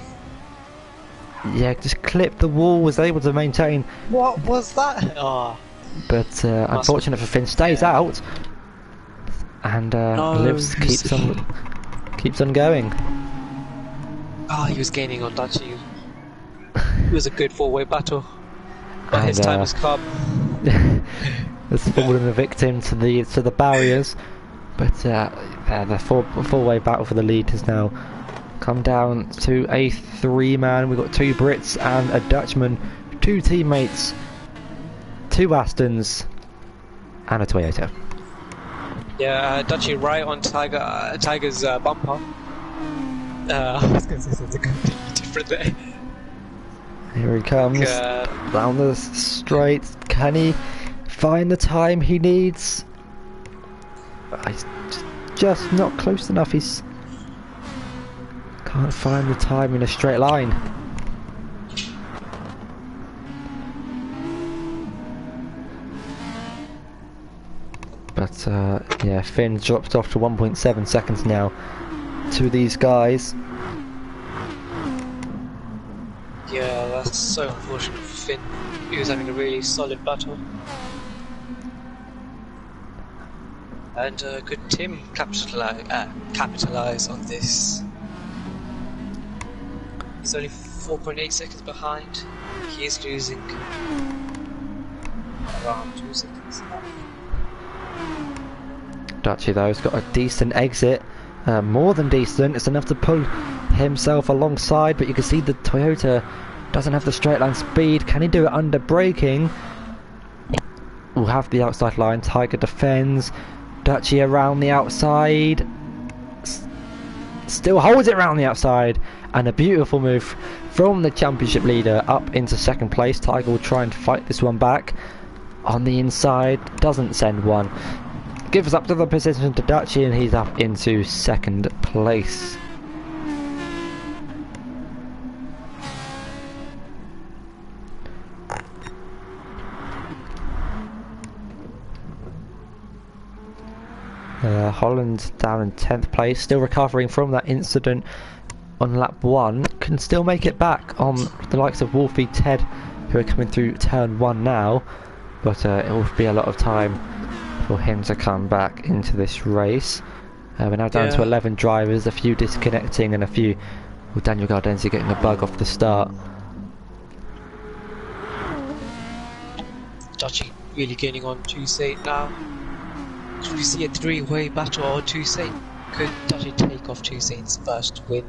Yeah, just clipped the wall, was able to maintain. What was that? But unfortunate for Finn, stays out and lives, keeps on going. He was gaining on Dutchy. It was a good 4-way battle, but his time has come. Has fallen a victim to the barriers, but the four-way battle for the lead has now come down to a 3-man. We've got 2 Brits and a Dutchman, 2 teammates, 2 Astons, and a Toyota. Yeah, Dutchy right on Tiger's bumper. I was going to say something completely different there. Here he comes, down the straight. Can he find the time he needs? He's just not close enough. He's can't find the time in a straight line. But yeah, Finn dropped off to 1.7 seconds now to these guys. Yeah, that's so unfortunate for Finn. He was having a really solid battle. And could Tim capitalise on this? He's only 4.8 seconds behind. He is losing around 2 seconds. Dutchy though has got a decent exit, more than decent. It's enough to pull himself alongside, but you can see the Toyota doesn't have the straight line speed. Can he do it under braking? We'll have the outside line. Tiger defends. Dutchy around the outside. Still holds it around the outside, and a beautiful move from the championship leader up into 2nd place. Tiger will try and fight this one back on the inside. Doesn't send one. gives up to the position to Dutchy, and he's up into second place. Holland down in 10th place, still recovering from that incident on lap 1, can still make it back on the likes of Wolfie, Ted, who are coming through turn 1 now, but it will be a lot of time for him to come back into this race. We're now down to 11 drivers, a few disconnecting and a few, well, Daniel Gardenzi getting a bug off the start. Dutchy really gaining on Tuesday now. Should we see a three-way battle on Tuesday? Could Dutchy take off Tuesday's first win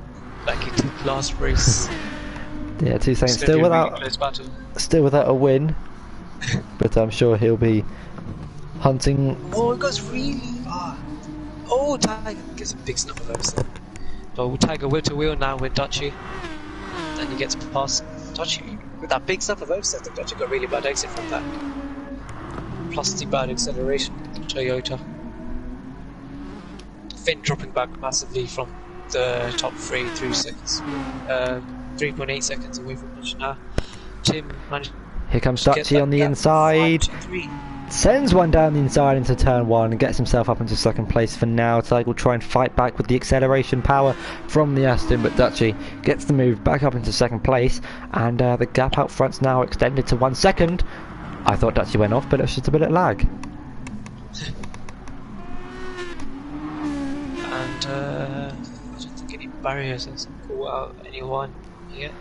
like he did last race? Yeah, Tuesday still without a win, but I'm sure he'll be hunting. Oh, it goes really far. Oh, Tiger gets a big snap of those. So Tiger wheel to wheel now with Dutchy. Then he gets past Dutchy with that big snap of those. I think Dutchy got really bad exit from that. Plus the bad acceleration, Toyota. Finn dropping back massively from the top 3 seconds. 3.8 seconds away from Dutchy now. Tim managed. Here comes Dutchy on the inside. 5-2-3. Sends one down the inside into turn 1 and gets himself up into second place for now. Tiger will try and fight back with the acceleration power from the Aston, but Dutchy gets the move back up into second place, and the gap out front's now extended to 1 second. I thought Dutchy went off, but it was just a bit of lag. And I don't think any barriers has caught out anyone yet.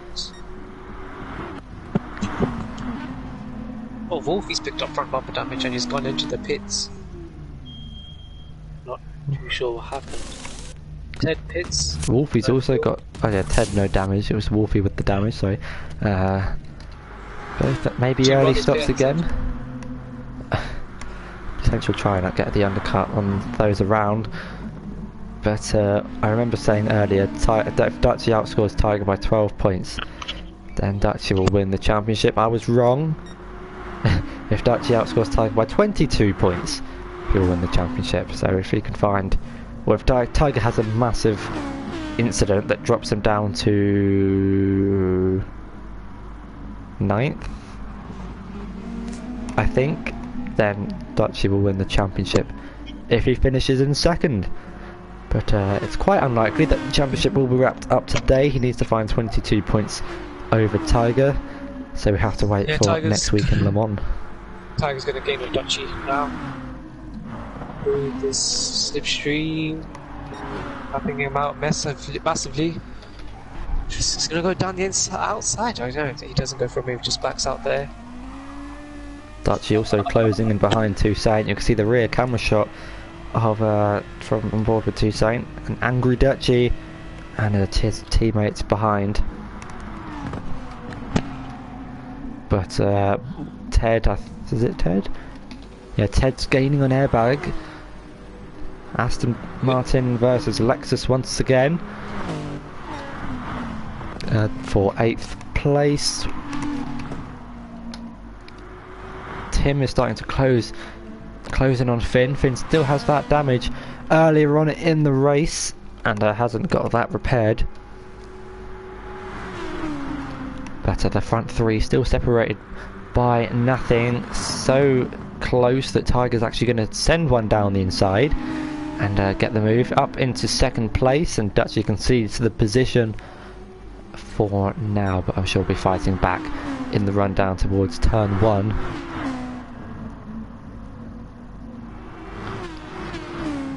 Oh, Wolfie's picked up front bumper damage and he's gone into the pits. Not too sure what happened. Ted pits. Wolfie's also got... Oh yeah, Ted no damage, it was Wolfie with the damage, sorry. Both maybe early stops again. Potential try and get the undercut on those around. But I remember saying earlier, if Dutchy outscores Tiger by 12 points, then Dutchy will win the championship. I was wrong. If Dutchy outscores Tiger by 22 points, he'll win the championship. So if he can find... Well, if Tiger has a massive incident that drops him down to 9th, I think, then Dutchy will win the championship if he finishes in 2nd. But it's quite unlikely that the championship will be wrapped up today. He needs to find 22 points over Tiger, so we have to wait for Tiger's next week in Le Mans. Tiger's going to gain with Dutchy now. Through this slipstream, tapping him out massively. He's going to go down the outside. I don't know. He doesn't go for a move, just backs out there. Dutchy also closing in behind Toussaint. You can see the rear camera shot of from on board with Toussaint. An angry Dutchy and his teammates behind. But Ted, is it Ted? Yeah, Ted's gaining on airbag. Aston Martin versus Lexus once again. For 8th place. Tim is starting to close in on Finn. Finn still has that damage earlier on in the race and hasn't got that repaired. But the front 3 still separated by nothing. So close that Tiger's actually going to send one down the inside and get the move up into 2nd place, and Dutchy concedes the position for now, but I'm sure we'll be fighting back in the run down towards turn 1.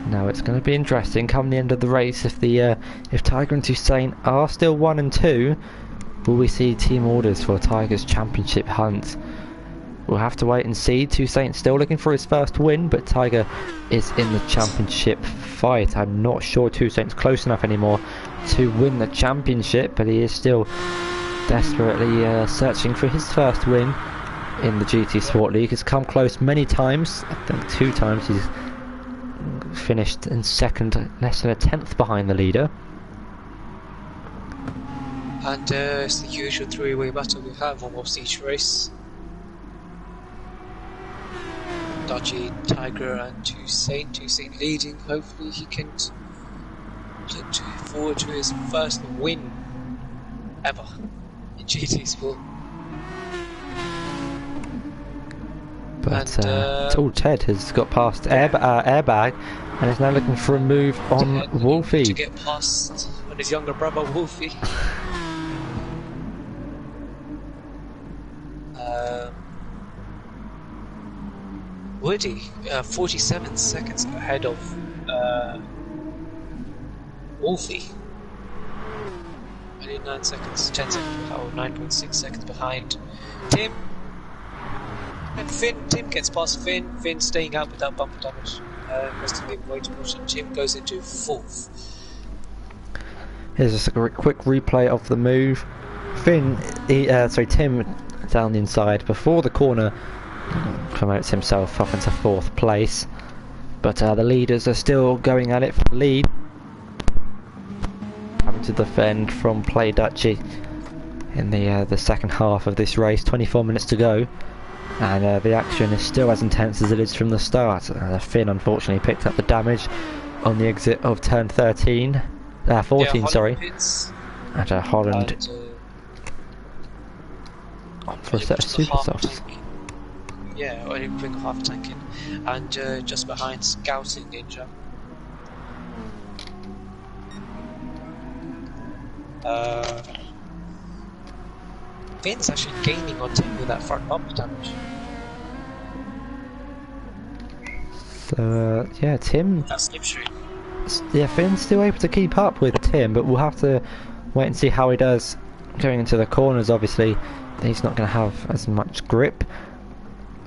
Now it's going to be interesting come the end of the race if Tiger and Toussaint are still 1 and 2. Will we see team orders for Tiger's championship hunt? We'll have to wait and see. Toussaint still looking for his first win, but Tiger is in the championship fight. I'm not sure Toussaint's close enough anymore to win the championship, but he is still desperately searching for his first win in the GT Sport League. He's come close many times. I think 2 times he's finished in 2nd, less than a 10th behind the leader. And it's the usual 3-way battle we have almost each race. Dodgy, Tiger and Toussaint. Toussaint leading. Hopefully he can look forward to his first win ever in GT Sport. But Ted has got past Airbag and is now looking for a move on Wolfie. To get past on his younger brother Wolfie. Woody, 47 seconds ahead of Wolfie. 29 seconds, 10 seconds, 9.6 seconds behind Tim. And Finn, Tim gets past Finn. Finn staying out without bumper damage. Must have been way too much. And Tim goes into 4th. Here's just a quick replay of the move. Tim down the inside before the corner promotes himself up into 4th place. But the leaders are still going at it for the lead. Having to defend from Play Dutchy in the second half of this race. 24 minutes to go. And the action is still as intense as it is from the start. Finn unfortunately picked up the damage on the exit of turn 14, sorry. Pits. And Holland for a set of super softs. Yeah, only bring half a tank in. And just behind Scouting Ninja. Finn's actually gaining on Tim with that front bumper damage. So yeah, Tim. That's slipstream. Yeah, Finn's still able to keep up with Tim, but we'll have to wait and see how he does going into the corners. Obviously, he's not going to have as much grip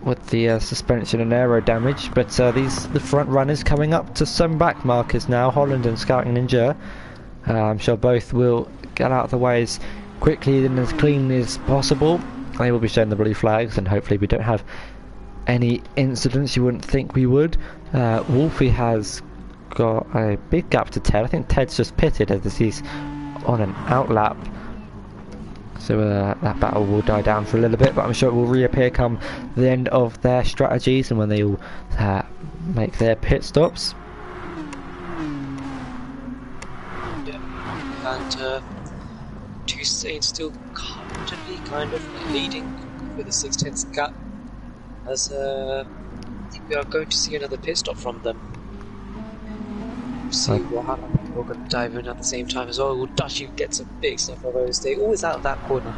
with the suspension and aero damage. But the front runners coming up to some back markers now. Holland and Scouting Ninja. I'm sure both will get out of the way as quickly and as cleanly as possible. They will be showing the blue flags, and hopefully we don't have any incidents you wouldn't think we would. Wolfie has got a big gap to Ted. I think Ted's just pitted as he's on an out lap. So that battle will die down for a little bit, but I'm sure it will reappear come the end of their strategies and when they all make their pit stops. And Toussaint still comfortably kind of leading with a 6/10 gap, as I think we are going to see another pit stop from them. See what happens. We're going to dive in at the same time as well. Dutchy gets a big step of those. They always out of that corner.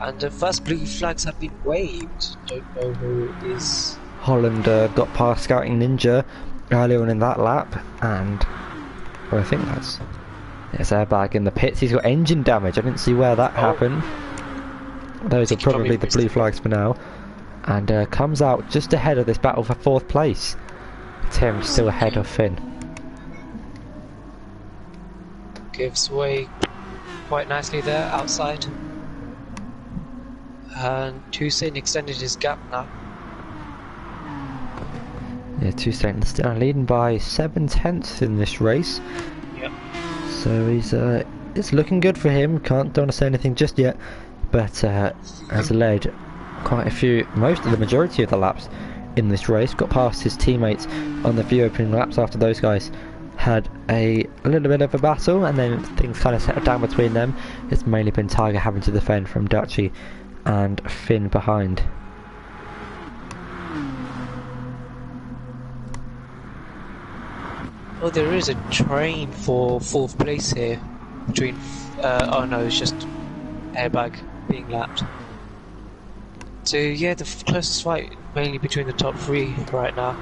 And the first blue flags have been waved. Don't know who it is. Holland got past Scouting Ninja earlier on in that lap, and I think that's Airbag in the pits. He's got engine damage. I didn't see where that happened. Those are probably the blue flags for now. And comes out just ahead of this battle for 4th place. Tim still ahead of Finn. Gives way quite nicely there outside. And Toussaint extended his gap now. Yeah, Toussaint still leading by 7/10 in this race. Yep. So it's looking good for him. Don't want to say anything just yet, but has led quite the majority of the laps in this race. Got past his teammates on the few opening laps after those guys had a little bit of a battle, and then things kind of settled down between them. It's mainly been Tiger having to defend from Dutchy and Finn behind. Oh, there is a train for 4th place here between oh no, it's just Airbag being lapped. So yeah, the closest fight mainly between the top 3 right now.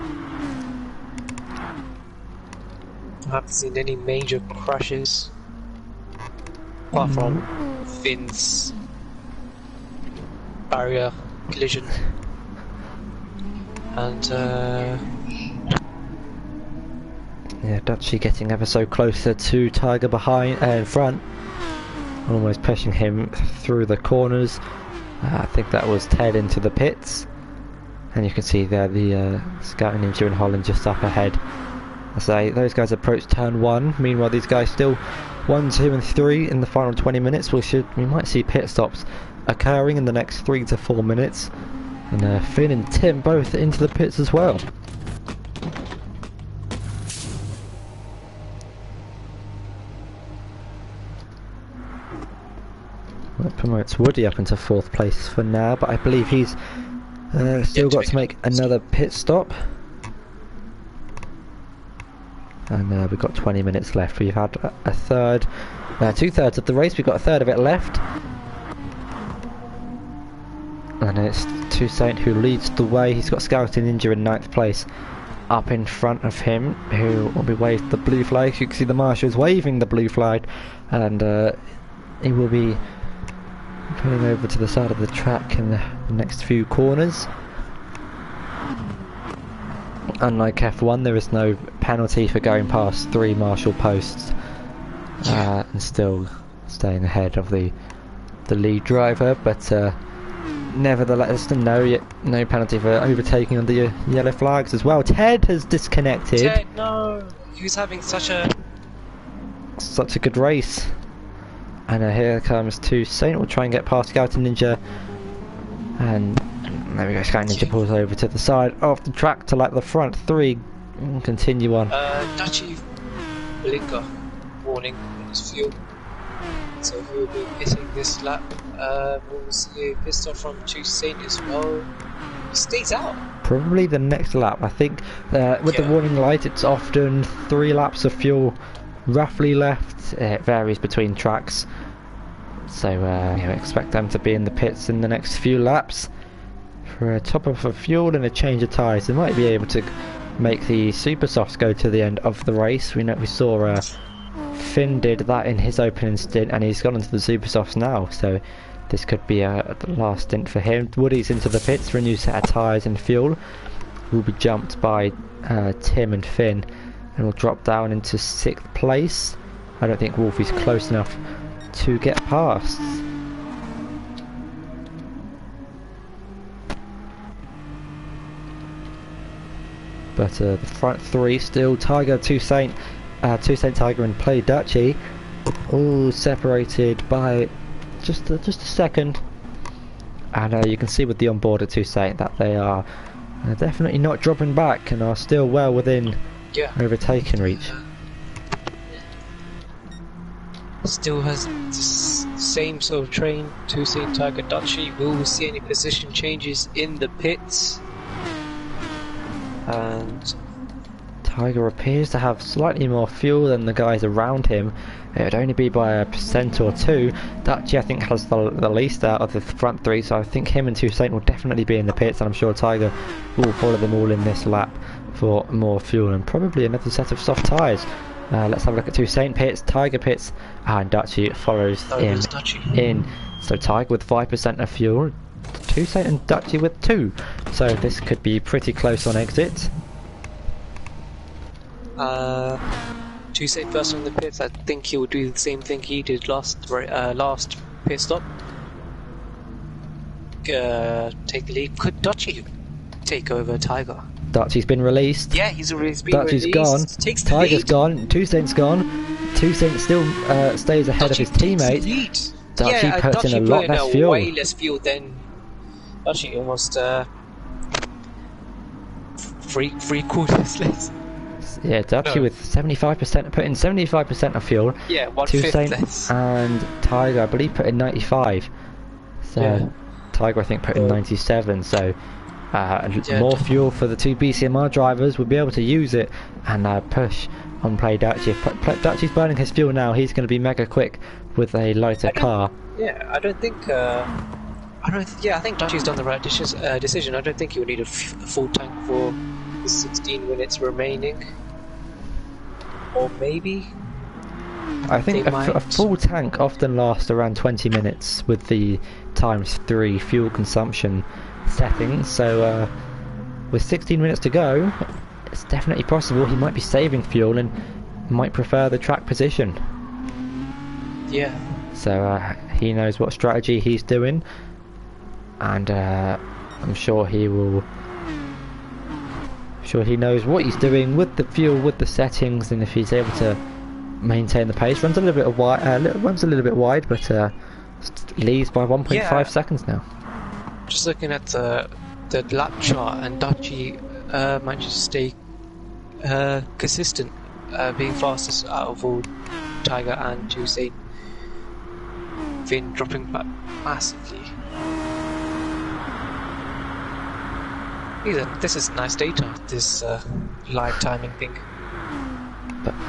I haven't seen any major crashes apart from Finn's barrier collision. And yeah, Dutchy getting ever so closer to Tiger behind in front, almost pushing him through the corners. I think that was Ted into the pits, and you can see there the Scouting Ninja and Holland just up ahead. I say those guys approach turn 1. Meanwhile, these guys still 1, 2 and 3 in the final 20 minutes. We might see pit stops occurring in the next 3 to 4 minutes. And Finn and Tim both into the pits as well. That promotes Woody up into 4th place for now, but I believe he's still got to make another pit stop. And we've got 20 minutes left. We've had a third, 2/3 of the race. We've got a third of it left. And it's Toussaint who leads the way. He's got Scouting Ninja in 9th place up in front of him, who will be waving the blue flag. You can see the marshals waving the blue flag, and he will be pulling over to the side of the track in the next few corners. Unlike F1, there is no penalty for going past 3 marshal posts and still staying ahead of the lead driver, but nevertheless, no penalty for overtaking on the yellow flags as well. Ted has disconnected. Ted, no! He was having such a good race. And here comes Toussaint. We'll try and get past Scouting Ninja. And there we go, Scouting Ninja pulls over to the side of the track to like the front 3 and continue on. Dutchy blinker warning on his fuel. So he will be hitting this lap. We'll see a pit stop from Toussaint as well. He stays out. Probably the next lap. I think with the warning light, it's often 3 laps of fuel roughly left. It varies between tracks. So expect them to be in the pits in the next few laps for a top up of fuel and a change of tyres. They might be able to make the super softs go to the end of the race. We saw Finn did that in his opening stint, and he's gone into the super softs now. So this could be the last stint for him. Woody's into the pits for a new set of tyres and fuel. Will be jumped by Tim and Finn, and will drop down into 6th place. I don't think Wolfie's close enough to get past. But the front 3 still Tiger, Toussaint, Tiger and Play Dutchy, all separated by just a second. And you can see with the onboard at Toussaint that they are definitely not dropping back and are still well within overtaking reach. Still has the same sort of train, Toussaint, Tiger, Dutchy. Will we see any position changes in the pits? And Tiger appears to have slightly more fuel than the guys around him. It would only be by 1% or 2. Dutchy, I think, has the least out of the front 3, so I think him and Toussaint will definitely be in the pits, and I'm sure Tiger will follow them all in this lap for more fuel and probably another set of soft tyres. Let's have a look at Toussaint pits, Tiger pits, and Dutchy follows in. So Tiger with 5% of fuel, Toussaint and Dutchy with 2. So this could be pretty close on exit. Toussaint first on the pits. I think he will do the same thing he did last pit stop. Take the lead. Could Dutchy take over Tiger? Dutchy's been released. Yeah, he's been Dutchy's released. Gone. Takes the Tiger's lead. gone. Toussaint's gone. Toussaint still stays ahead Dutchy of his teammate. Dutchy puts in a lot less fuel. Way less fuel than Dutchy, almost 3 quarters less. Yeah, Dutchy with 75%, put in 75% of fuel. Yeah, 1/5 Toussaint less. and Tiger, I believe, put in 95. So Tiger, I think, put in 97. So more fuel for the 2 BCMR drivers. We'll be able to use it and push on Play Dutchy. If Dutchy's burning his fuel now, he's going to be mega quick with a lighter car. I think Dutchy's done the right decision. I don't think he will need a full tank for the 16 minutes remaining. Or maybe? I think a full tank often lasts around 20 minutes with the ×3 fuel consumption settings. So with 16 minutes to go, it's definitely possible he might be saving fuel and might prefer the track position. Yeah. So he knows what strategy he's doing, and I'm sure he will. Sure, he knows what he's doing with the fuel, with the settings, and if he's able to maintain the pace. Runs a little bit wide, but leads by 1.5 seconds now. Just looking at the the lap chart, and Dutchy managed to stay consistent, being fastest out of all Tiger and Tuesday. Been dropping back massively. This is nice data, this live timing thing.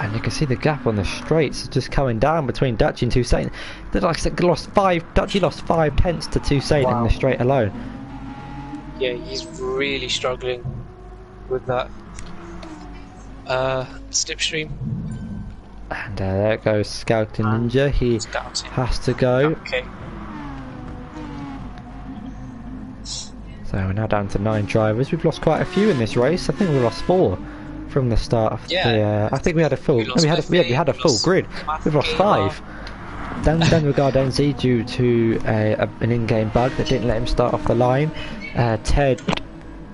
And you can see the gap on the straights just coming down between Dutchy and Toussaint. Like I said, Dutchy lost 5 tenths to Toussaint in the straight alone. Yeah, he's really struggling with that slipstream. And there goes Scouting Ninja. He has to go. Okay. So we're now down to 9 drivers. We've lost quite a few in this race. I think we lost 4 from the start of the. I think we had a full. We had a full grid. We've lost 5. Daniel Gardenzi due to an in-game bug that didn't let him start off the line. Ted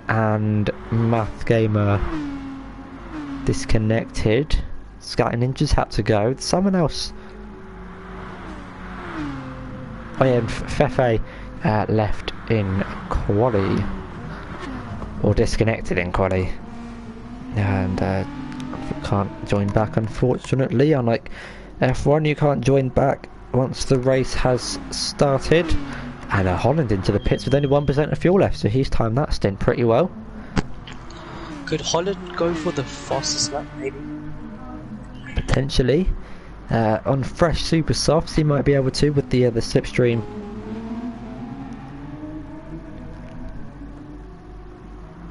and Math Gamer disconnected. Scouting Ninjas had to go. Someone else. Oh yeah, and Fefe left in quali, or disconnected in quali, and can't join back, unfortunately. Unlike F1, you can't join back once the race has started. And Holland into the pits with only 1% of fuel left, so he's timed that stint pretty well. Could Holland go for the fastest lap, maybe? Potentially. On fresh super softs, he might be able to with the slipstream.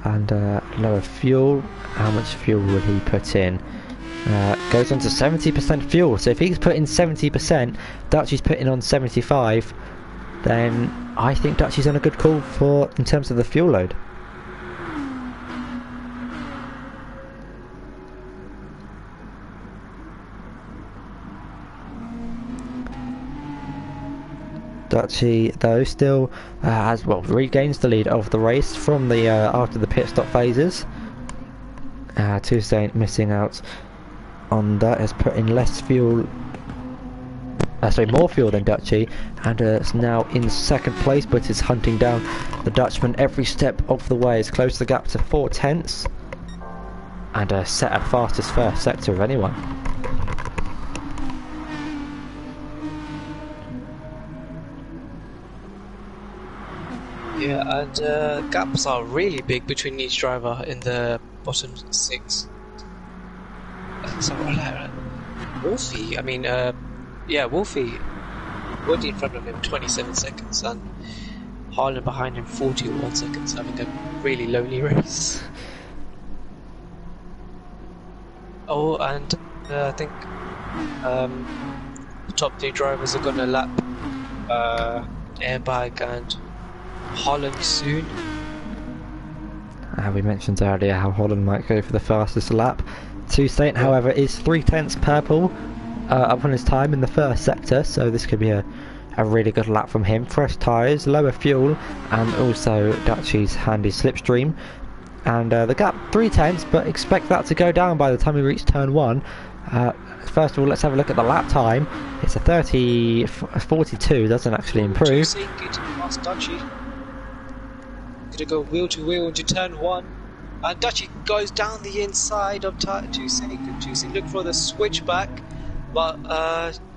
And lower fuel. How much fuel will he put in? Goes on to 70% fuel. So if he's put in 70%, Dutchy's putting on 75. Then I think Dutchy's on a good call for in terms of the fuel load. Dutchy though still regains the lead of the race from the after the pit stop phases. Toussaint missing out on that, has put in less fuel. More fuel than Dutchy, and is now in second place, but is hunting down the Dutchman every step of the way. It's closed the gap to 4 tenths, and set a fastest first sector of anyone. Yeah, and gaps are really big between each driver in the bottom 6. So, Wolfie, Wolfie already in front of him 27 seconds, and Harlan behind him 41 seconds, having a really lonely race. Oh, and I think the top 3 drivers are going to lap Airbag and Holland soon. We mentioned earlier how Holland might go for the fastest lap. Toussaint, however, is 3 tenths purple up on his time in the first sector, so this could be a really good lap from him. Fresh tyres, lower fuel, and also Dutchy's handy slipstream. And the gap 3 tenths, but expect that to go down by the time we reach turn 1. First of all, let's have a look at the lap time. It's a 42, doesn't actually improve. Toussaint getting past Dutchy. Gonna go wheel to wheel into turn 1. And Dutchy goes down the inside of Toussaint. Toussaint look for the switchback, but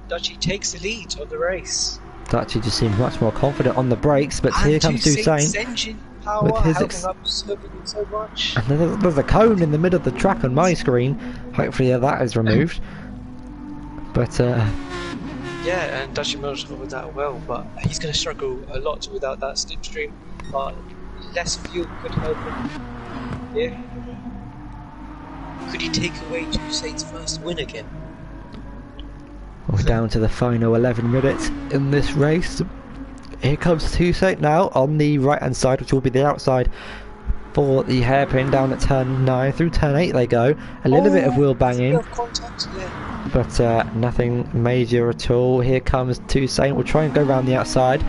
Dutchy takes the lead of the race. Dutchy just seems much more confident on the brakes, but here comes Toussaint engine power with his helping him so much. And there's a cone in the middle of the track on my screen. Hopefully that is removed. But yeah, and Dutchy managed with that well, but he's going to struggle a lot without that slipstream. But less fuel could help him. Yeah. Could he take away Toussaint's first win again? We're down to the final 11 minutes in this race. Here comes Toussaint now on the right hand side, which will be the outside for the hairpin down at turn 9. Through turn 8 they go. A little bit of wheel banging, but nothing major at all. Here comes Toussaint. We'll try and go around the outside.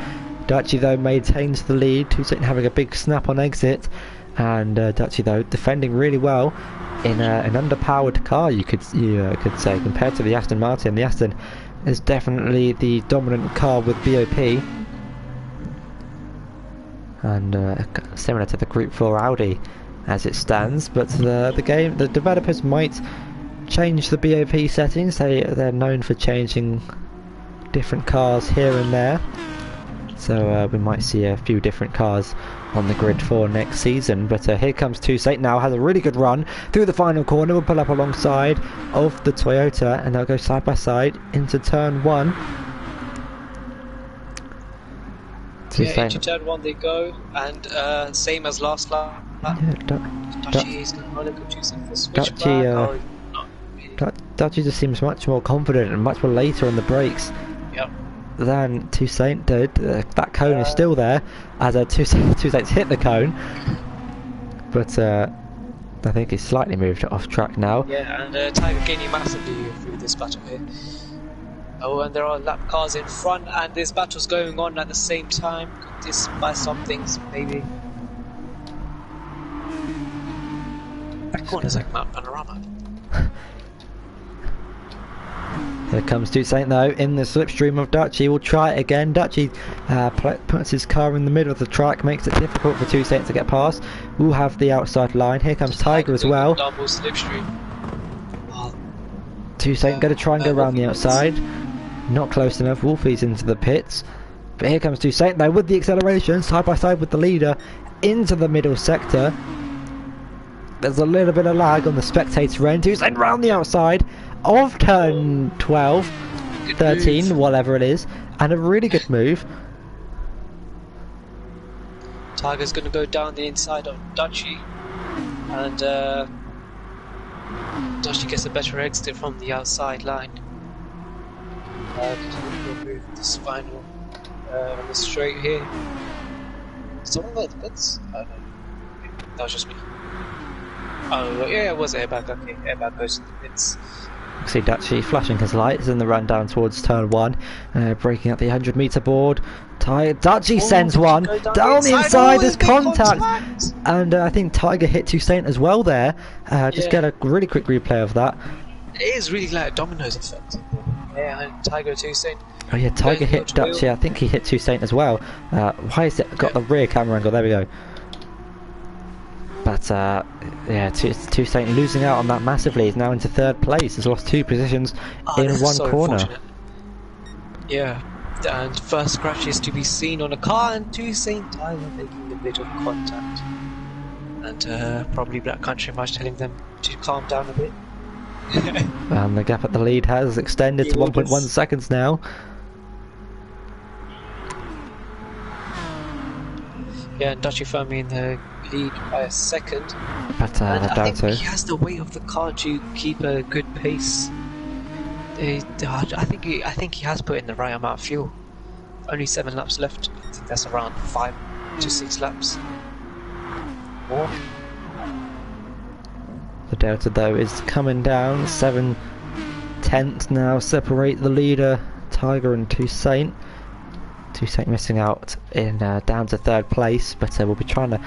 Dutchy though maintains the lead. Toussaint having a big snap on exit, and Dutchy though defending really well in an underpowered car, you could say, compared to the Aston Martin. The Aston is definitely the dominant car with BOP. and similar to the Group 4 Audi as it stands. But the developers might change the BOP settings. They're known for changing different cars here and there, so we might see a few different cars on the grid for next season. But here comes Toussaint now, has a really good run through the final corner, will pull up alongside of the Toyota, and they'll go side by side into turn 1. Yeah, into turn 1 they go, and same as last lap. Dutchie is going to go Toussaint for switchback. Dutchie just seems much more confident and much more later on the brakes than Toussaint did. That cone is still there, as Toussaint's hit the cone, but I think he's slightly moved off track now. Yeah, and Tiger gaining massively through this battle here. Oh, and there are lap cars in front, and this battle's going on at the same time. Could this buy some things, maybe? That corner's like Mount Panorama. Here comes Toussaint though, in the slipstream of Dutchie. Will try it again. Dutchie puts his car in the middle of the track, makes it difficult for Toussaint to get past. We'll have the outside line. Here comes Tiger as well. Double slipstream. Toussaint going to try and go around the outside. Not close enough. Wolfie's into the pits. But here comes Toussaint though with the acceleration, side by side with the leader, into the middle sector. There's a little bit of lag on the spectator end. Toussaint round the outside of turn 12, 13, whatever it is, and a really good move. Tiger's going to go down the inside of Dutchie, and Dutchie gets a better exit from the outside line. Move this final on the straight here. Someone got the pits? Oh no, that was just me. Oh yeah, it was airbag. Okay, airbag goes to the pits. See Dutchie flashing his lights in the run down towards turn 1, breaking up the 100-meter board. Dutchie sends one down the inside. There's contact, and I think Tiger hit Toussaint as well there. Just get a really quick replay of that. It is really like a dominoes effect. Yeah, Tiger Toussaint. Oh yeah, Tiger hit Dutchie. I think he hit Toussaint as well. Why is it got the rear camera angle? There we go. But yeah, Toussaint losing out on that massively. He's now into 3rd place. He's lost 2 positions in one corner. Yeah, and first scratch is to be seen on a car, and Toussaint Tiger making a bit of contact. And probably Black Country March telling them to calm down a bit. And the gap at the lead has extended to 1.1 seconds now. Yeah, and Dutchie firmly in the lead by a second. But I think he has the weight of the car to keep a good pace. I think he has put in the right amount of fuel. Only 7 laps left. I think that's around 5 to 6 laps more. The delta though is coming down. 7 tenths now separate the leader, Tiger and Toussaint. Toussaint missing out in down to 3rd place, but we'll be trying to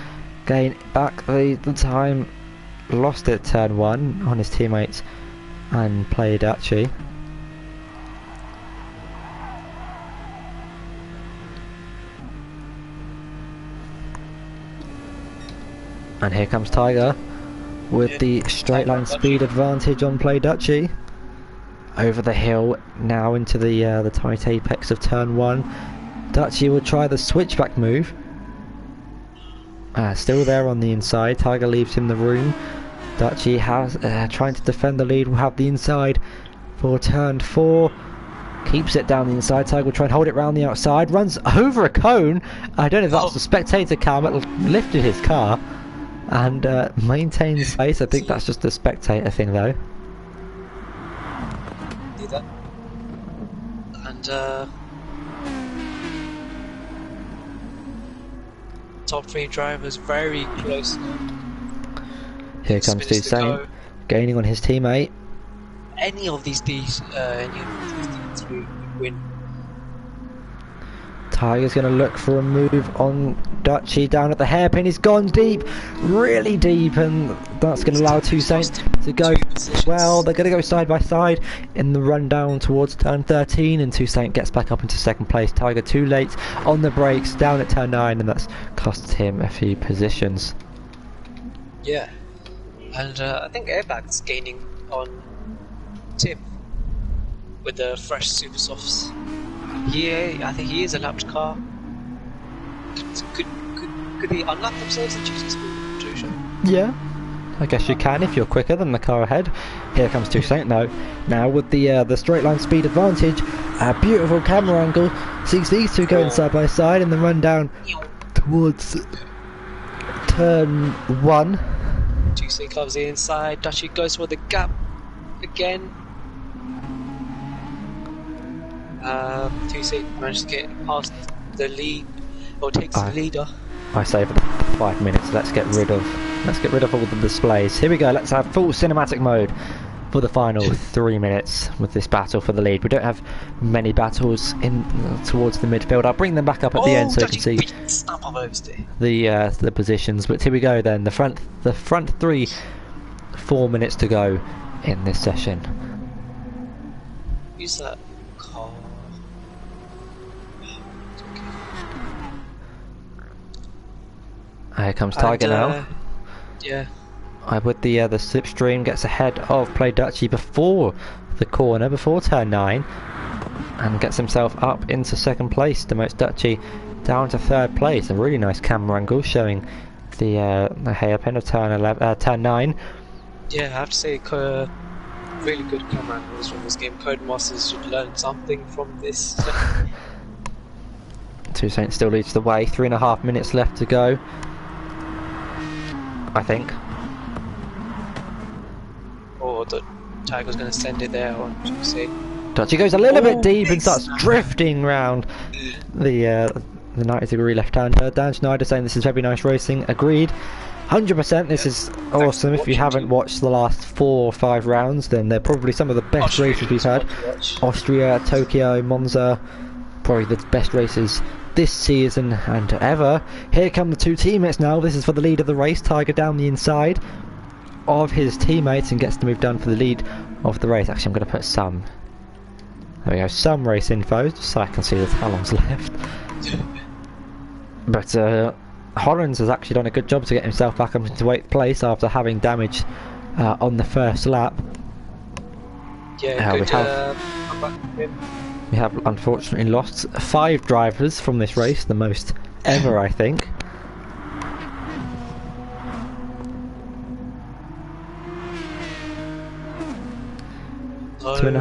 gain back the time lost at turn 1 on his teammates and play Dutchie. And here comes Tiger with the straight line speed advantage on play Dutchie. Over the hill now into the tight apex of turn 1. Dutchie will try the switchback move. Still there on the inside. Tiger leaves him the room. Dutchie has trying to defend the lead. Will have the inside for turn 4. Keeps it down the inside. Tiger will try and hold it round the outside. Runs over a cone. I don't know if that's the spectator cam. It lifted his car and maintains space. I think that's just a spectator thing though. Do that. And top 3 drivers very close now. Here comes Toussaint, gaining on his teammate. Any of these 3 win. Tiger's going to look for a move on Dutchy down at the hairpin. He's gone deep, really deep, and that's going to allow Toussaint to go well. They're going to go side by side in the run down towards turn 13, and Toussaint gets back up into second place. Tiger too late on the brakes down at turn 9, and that's cost him a few positions. Yeah, and I think Airbag's gaining on Tim with the fresh super softs. Yeah, I think he is a lapped car. Could he unlap themselves and choose to show? Yeah, I guess you can if you're quicker than the car ahead. Here comes Toussaint though. Now with the straight line speed advantage, a beautiful camera angle sees these two going side by side in the run down towards turn 1. Toussaint comes the inside. Dutchy goes for the gap again. Toussaint managed to get past the lead, or takes the leader. I say for the 5 minutes, let's get rid of all the displays. Here we go, let's have full cinematic mode for the final 3 minutes with this battle for the lead. We don't have many battles in towards the midfield. I'll bring them back up at the end so you can see the positions. But here we go then, the front 3, 4 minutes to go in this session. Use that car. Here comes Tiger now. Yeah. With the slipstream, gets ahead of Play Dutchy before the corner, before turn 9, and gets himself up into second place. Demotes Dutchy down to third place. A really nice camera angle showing the hairpin of turn 9. Yeah, I have to say, really good camera angles from this game. Codemasters should learn something from this. Toussaint still leads the way. 3.5 minutes left to go, I think. Or the Tiger's going to send it there on Toussaint. Dutchy goes a little bit deep and starts drifting round the 90-degree left-hander. Dan Schneider saying this is very nice racing. Agreed. 100%. This is awesome. If you haven't watched the last 4 or 5 rounds, then they're probably some of the best races we've had. Austria, Tokyo, Monza, probably the best races this season and ever. Here come the 2 teammates now. This is for the lead of the race. Tiger down the inside of his teammates and gets to move down for the lead of the race. Actually, I'm going to put some. There we go. Some race info, just so I can see how long's left. But Hollins has actually done a good job to get himself back up into 8th place after having damage on the first lap. Yeah, we have unfortunately lost 5 drivers from this race, the most ever, I think. Two and a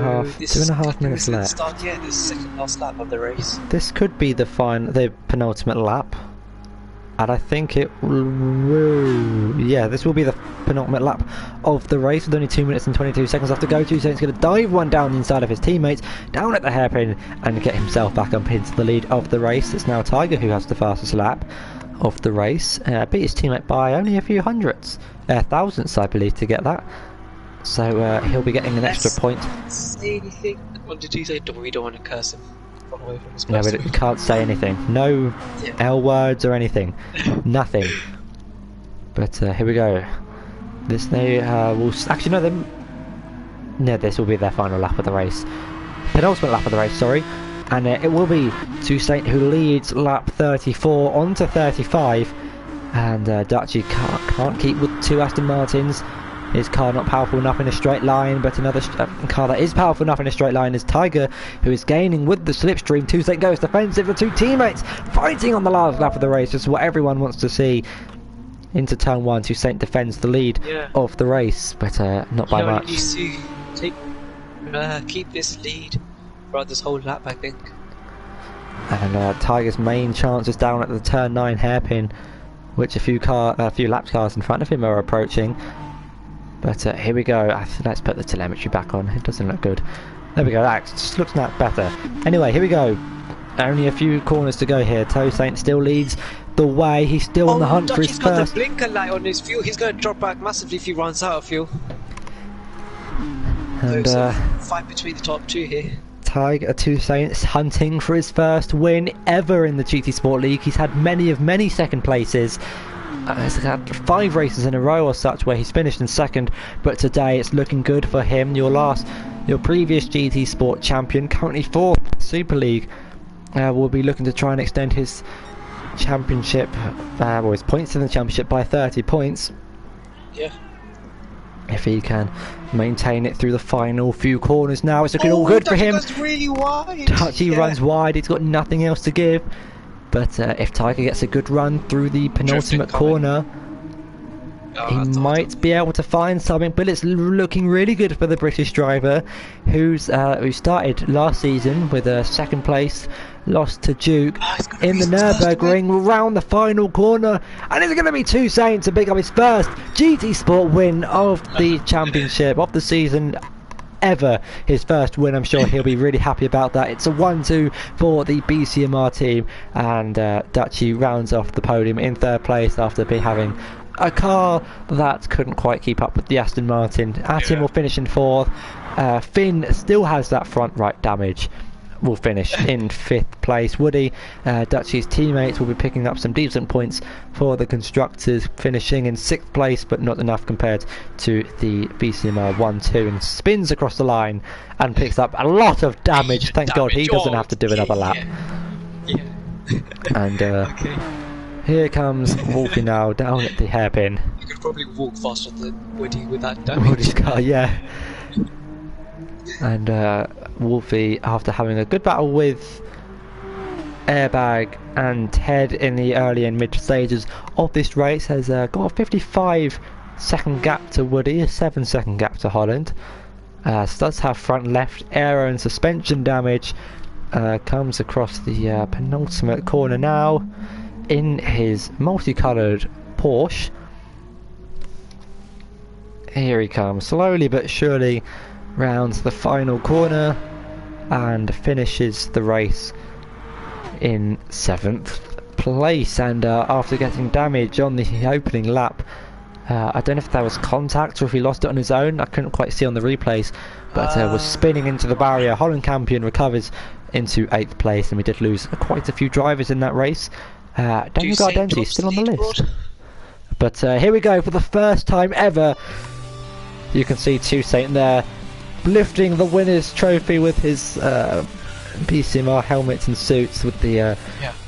half minutes left. Yeah, this is the second last lap of the race. This could be the penultimate lap. And I think it will... Yeah, this will be the penultimate lap of the race with only 2 minutes and 22 seconds left to go. Toussaint's going to dive one down the inside of his teammates, down at the hairpin, and get himself back up into the lead of the race. It's now Tiger who has the fastest lap of the race. Beat his teammate by only a few thousandths, I believe, to get that. So he'll be getting an extra point. Say anything? What did he say? We don't want to curse him. No, we can't say anything. No L words or anything. Nothing. But here we go. This they will actually no. This will be their final lap of the race. Penultimate lap of the race, sorry. And it will be Toussaint who leads lap 34 on to 35. And Dutchy can't keep with 2 Aston Martins. His car not powerful enough in a straight line, but another car that is powerful enough in a straight line is Tiger, who is gaining with the slipstream. Toussaint goes defensive, the 2 teammates fighting on the last lap of the race. This is what everyone wants to see. Into turn 1, Toussaint defends the lead of the race, but not by much. You keep this lead throughout this whole lap, I think. And Tiger's main chance is down at the turn 9 hairpin, which a few lap cars in front of him are approaching. But here we go. Let's put the telemetry back on. It doesn't look good. There we go. That just looks better. Anyway, here we go. Only a few corners to go here. Toussaint still leads the way. He's still on the hunt for his first. He's got the blinker light on his fuel. He's going to drop back massively if he runs out of fuel. And fight between the top 2 here. Tiger Two Saints hunting for his first win ever in the GT Sport League. He's had many second places. He's had 5 races in a row or such where he's finished in second, but today it's looking good for him. Your previous GT Sport champion, currently 4th Super League, will be looking to try and extend his championship, or his points in the championship by 30 points. Yeah. If he can maintain it through the final few corners now, it's looking all good for him. Really wide. Touchy runs wide, he's got nothing else to give. But if Tiger gets a good run through the penultimate corner, he might be able to find something. But it's looking really good for the British driver, who started last season with a second place, lost to Duke in the Nürburgring round the final corner, and it's going to be Two Saints to pick up his first GT Sport win of the championship of the season ever. His first win. I'm sure he'll be really happy about that. It's a 1-2 for the BCMR team, and Dutchy rounds off the podium in 3rd place after having a car that couldn't quite keep up with the Aston Martin. Atin will finish in 4th. Finn still has that front right damage, will finish in 5th place. Woody, Dutchy's teammates, will be picking up some decent points for the constructors, finishing in 6th place, but not enough compared to the BCMR 1-2, and spins across the line and picks up a lot of damage. Thank God he doesn't have to do another lap. And here comes Wolfie now down at the hairpin. You could probably walk faster than Woody with that damage. Woody's car, yeah. And Wolfie, after having a good battle with Airbag and Ted in the early and mid stages of this race, has got a 55-second gap to Woody, a 7-second gap to Holland. Does have front left aero and suspension damage. Comes across the penultimate corner now in his multicoloured Porsche. Here he comes, slowly but surely rounds the final corner and finishes the race in 7th place. And after getting damage on the opening lap, I don't know if that was contact or if he lost it on his own, I couldn't quite see on the replays, but was spinning into the barrier. Holland Campion recovers into 8th place, and we did lose quite a few drivers in that race. Daniel Gardenzi still on the list. But here we go, for the first time ever, you can see Two Saint there lifting the winner's trophy with his BCMR helmets and suits, with the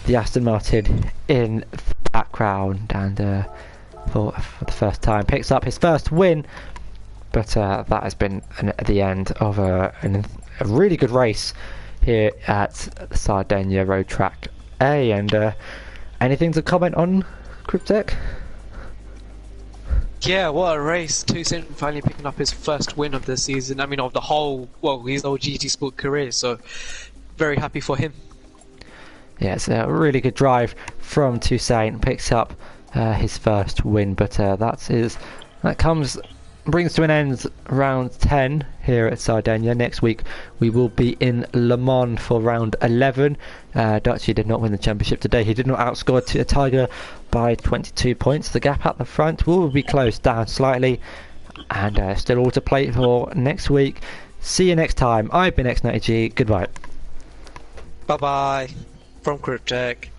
Aston Martin in the background, and for the first time picks up his first win. But that has been the end of a really good race here at Sardegna Road Track A. And anything to comment on, Cryptech? Yeah, what a race. Two Saint finally picking up his first win of the season. I mean, of the whole, his whole GT Sport career, so very happy for him. Yeah, it's a really good drive from Two Saint, picks up his first win, but brings to an end round 10 here at Sardegna. Next week we will be in Le Mans for round 11. Dutchy did not win the championship today. He did not outscore Tiger by 22 points. The gap at the front will be closed down slightly, and still all to play for next week. See you next time. I've been X90G. Goodbye. Bye bye from Cryptech.